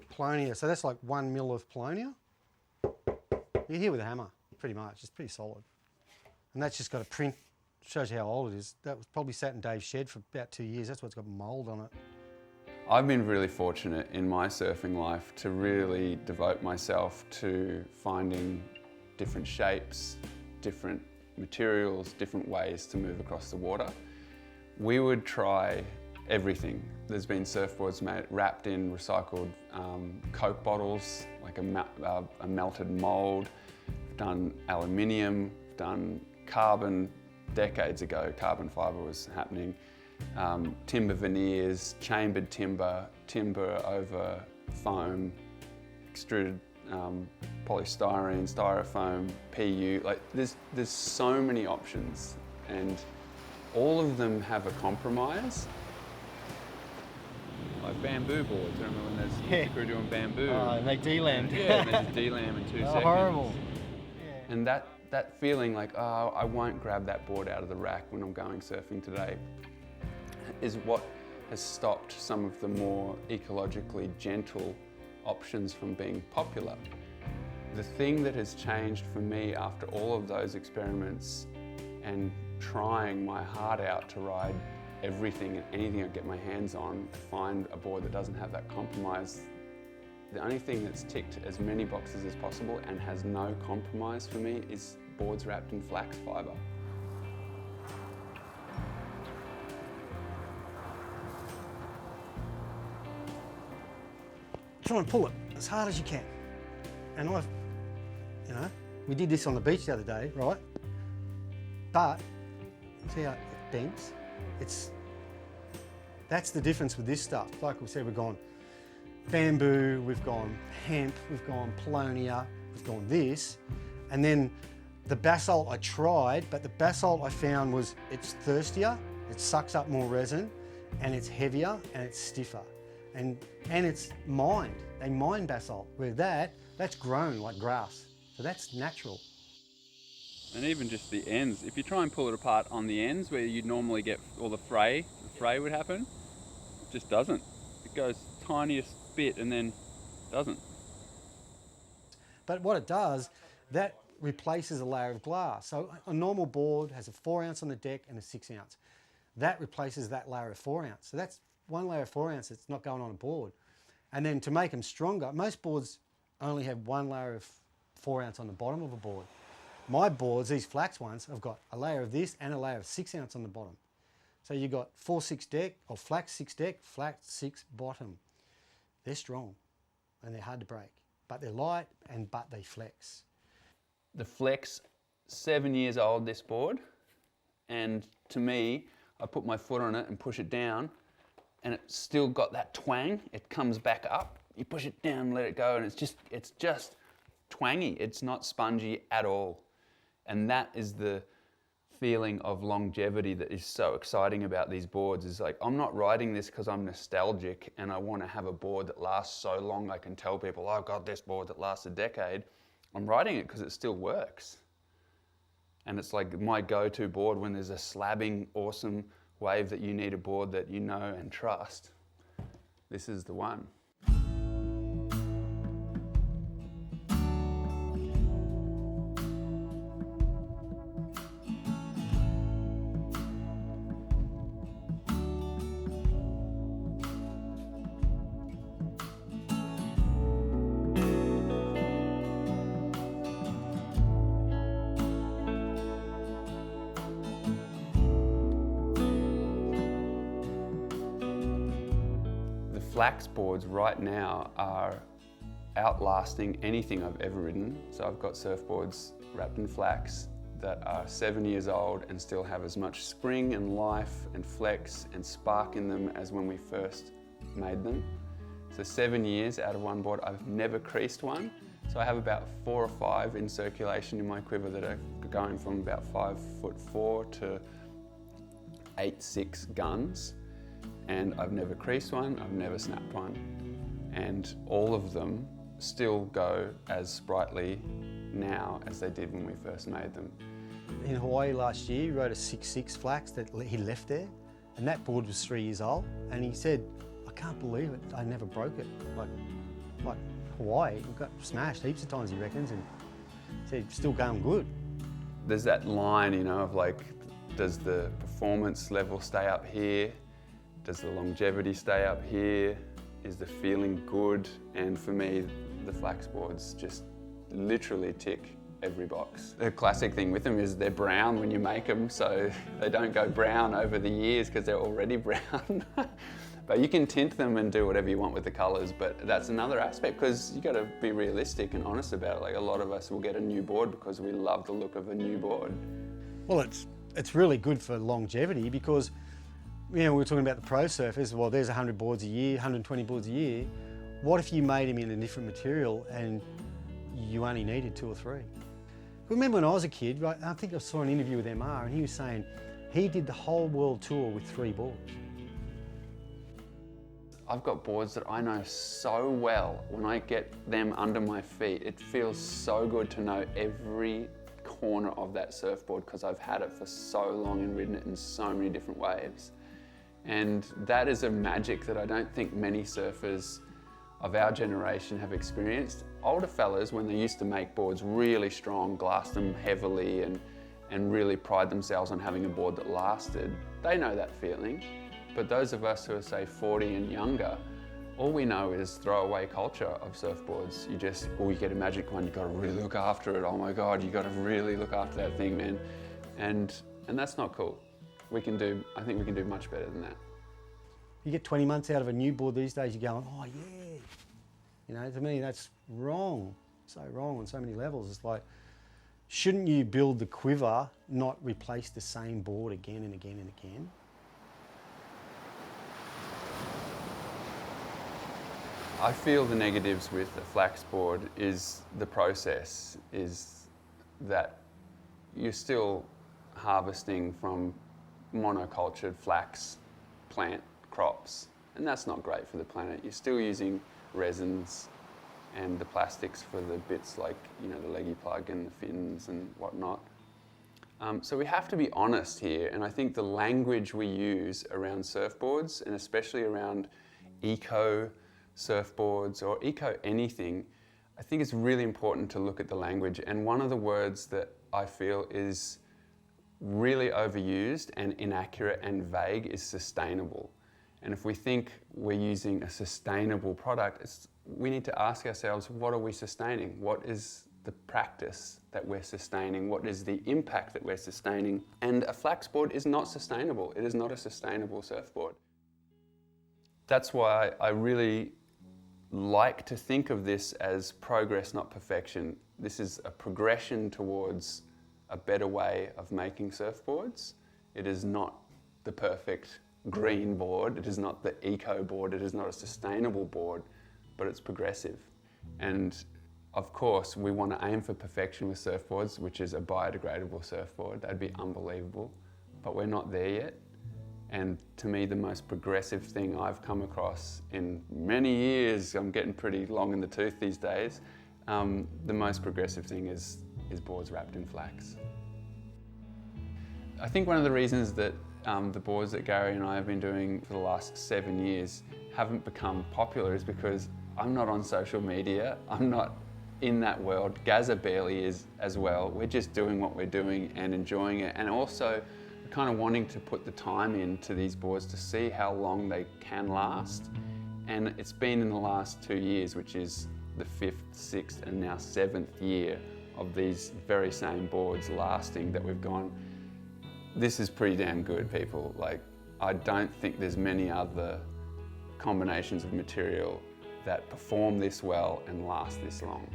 polonia, so that's like 1 mil of polonia. You hit with a hammer, pretty much. It's pretty solid. And that's just got a print. Shows you how old it is. That was probably sat in Dave's shed for about 2 years. That's why it's got mould on it. I've been really fortunate in my surfing life to really devote myself to finding different shapes, different materials, different ways to move across the water. We would try everything. There's been surfboards wrapped in recycled Coke bottles, like a melted mould. We've done aluminium, done carbon. Decades ago, carbon fibre was happening. Timber veneers, chambered timber, timber over foam, extruded polystyrene, styrofoam, PU. Like there's so many options, and all of them have a compromise. Like bamboo boards. I remember when there's crew doing bamboo. Oh, and they de-lammed. Yeah, they just de-lamb in 2 seconds. Horrible. Yeah. And that feeling like, oh, I won't grab that board out of the rack when I'm going surfing today, is what has stopped some of the more ecologically gentle options from being popular. The thing that has changed for me after all of those experiments and trying my heart out to ride everything and anything I get my hands on, find a board that doesn't have that compromise. The only thing that's ticked as many boxes as possible and has no compromise for me is boards wrapped in flax fibre. Try and pull it as hard as you can. And we did this on the beach the other day, right? But, see how it bends? That's the difference with this stuff. Like we said, we've gone bamboo, we've gone hemp, we've gone paulownia, we've gone this. And then the basalt I tried, but the basalt I found it's thirstier, it sucks up more resin, and it's heavier and it's stiffer. And it's mined. They mine basalt. Where that's grown like grass. So that's natural. And even just the ends, if you try and pull it apart on the ends where you'd normally get all the fray would happen, it just doesn't. It goes tiniest bit and then doesn't. But what it does, that replaces a layer of glass. So a normal board has a 4 ounce on the deck and a 6 ounce. That replaces that layer of 4 ounce. So that's one layer of 4 ounce that's not going on a board. And then to make them stronger, most boards only have one layer of 4 ounce on the bottom of a board. My boards, these flax ones, have got a layer of this and a layer of 6 ounce on the bottom. So you've got 4/6 deck or flax 6 deck, flax 6 bottom. They're strong and they're hard to break, but they're light but they flex. The Flex, 7 years old, this board, and to me, I put my foot on it and push it down, and it's still got that twang. It comes back up. You push it down, let it go, and it's just twangy. It's not spongy at all. And that is the feeling of longevity that is so exciting about these boards. Is like, I'm not riding this because I'm nostalgic and I want to have a board that lasts so long I can tell people, oh, I've got this board that lasts a decade. I'm riding it because it still works. And it's like my go-to board when there's a slabbing, awesome wave that you need a board that you know and trust. This is the one. Flax boards right now are outlasting anything I've ever ridden. So I've got surfboards wrapped in flax that are 7 years old and still have as much spring and life and flex and spark in them as when we first made them. So 7 years out of one board, I've never creased one. So I have about 4 or 5 in circulation in my quiver that are going from about 5'4" to 8'6" guns. And I've never creased one, I've never snapped one. And all of them still go as sprightly now as they did when we first made them. In Hawaii last year, he rode a 6'6" flax that he left there, and that board was 3 years old. And he said, I can't believe it, I never broke it. Like Hawaii, it got smashed heaps of times, he reckons, and he said, still going good. There's that line, of like, does the performance level stay up here? Does the longevity stay up here? Is the feeling good? And for me, the flax boards just literally tick every box. The classic thing with them is they're brown when you make them, so they don't go brown over the years because they're already brown. But you can tint them and do whatever you want with the colours, but that's another aspect because you got to be realistic and honest about it. Like a lot of us will get a new board because we love the look of a new board. Well, it's really good for longevity because we were talking about the pro surfers. Well, there's 100 boards a year, 120 boards a year. What if you made them in a different material and you only needed 2 or 3? Remember when I was a kid, right, I think I saw an interview with MR and he was saying he did the whole world tour with 3 boards. I've got boards that I know so well. When I get them under my feet, it feels so good to know every corner of that surfboard because I've had it for so long and ridden it in so many different waves. And that is a magic that I don't think many surfers of our generation have experienced. Older fellas, when they used to make boards really strong, glass them heavily and really pride themselves on having a board that lasted, they know that feeling. But those of us who are, say, 40 and younger, all we know is throwaway culture of surfboards. You get a magic one, you got to really look after it. Oh my God, you got to really look after that thing, man. And that's not cool. I think we can do much better than that. You get 20 months out of a new board these days, you're going, oh yeah. You know, to me, that's wrong. So wrong on so many levels. It's like, shouldn't you build the quiver, not replace the same board again and again and again? I feel the negatives with a flax board is the process, is that you're still harvesting from monocultured flax plant crops, and that's not great for the planet. You're still using resins and the plastics for the bits like, you know, the leggy plug and the fins and whatnot. So we have to be honest here, and I think the language we use around surfboards, and especially around eco surfboards or eco anything, I think it's really important to look at the language. And one of the words that I feel is really overused and inaccurate and vague is sustainable. And if we think we're using a sustainable product, we need to ask ourselves, what are we sustaining? What is the practice that we're sustaining? What is the impact that we're sustaining? And a flax board is not sustainable. It is not a sustainable surfboard. That's why I really like to think of this as progress, not perfection. This is a progression towards a better way of making surfboards. It is not the perfect green board. It is not the eco board. It is not a sustainable board, but it's progressive. And of course, we want to aim for perfection with surfboards, which is a biodegradable surfboard. That'd be unbelievable, but we're not there yet. And to me, the most progressive thing I've come across in many years, I'm getting pretty long in the tooth these days, the most progressive thing is boards wrapped in flax. I think one of the reasons that the boards that Gary and I have been doing for the last 7 years haven't become popular is because I'm not on social media, I'm not in that world. Gaza barely is as well. We're just doing what we're doing and enjoying it, and also kind of wanting to put the time into these boards to see how long they can last. And it's been in the last 2 years, which is the 5th, 6th and now 7th year of these very same boards lasting, that we've gone, this is pretty damn good, people. Like, I don't think there's many other combinations of material that perform this well and last this long.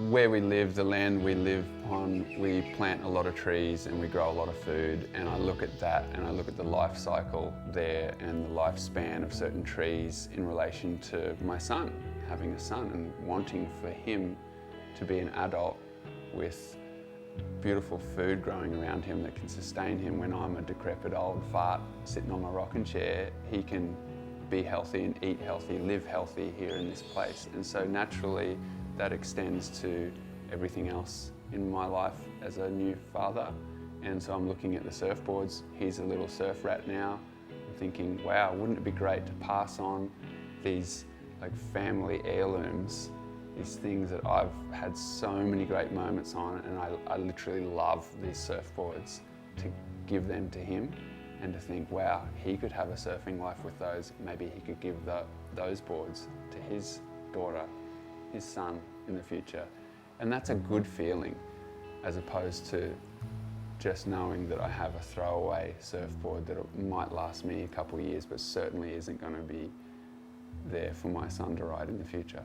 Where we live, the land we live on, we plant a lot of trees and we grow a lot of food, and I look at that and I look at the life cycle there and the lifespan of certain trees in relation to my son, having a son and wanting for him to be an adult with beautiful food growing around him that can sustain him when I'm a decrepit old fart sitting on my rocking chair. He can be healthy and eat healthy, live healthy here in this place. And so naturally, that extends to everything else in my life as a new father. And so I'm looking at the surfboards. He's a little surf rat now. I'm thinking, wow, wouldn't it be great to pass on these like family heirlooms, these things that I've had so many great moments on, and I literally love these surfboards, to give them to him and to think, wow, he could have a surfing life with those. Maybe he could give those boards to his daughter, his son in the future. And that's a good feeling, as opposed to just knowing that I have a throwaway surfboard that might last me a couple of years, but certainly isn't going to be there for my son to ride in the future.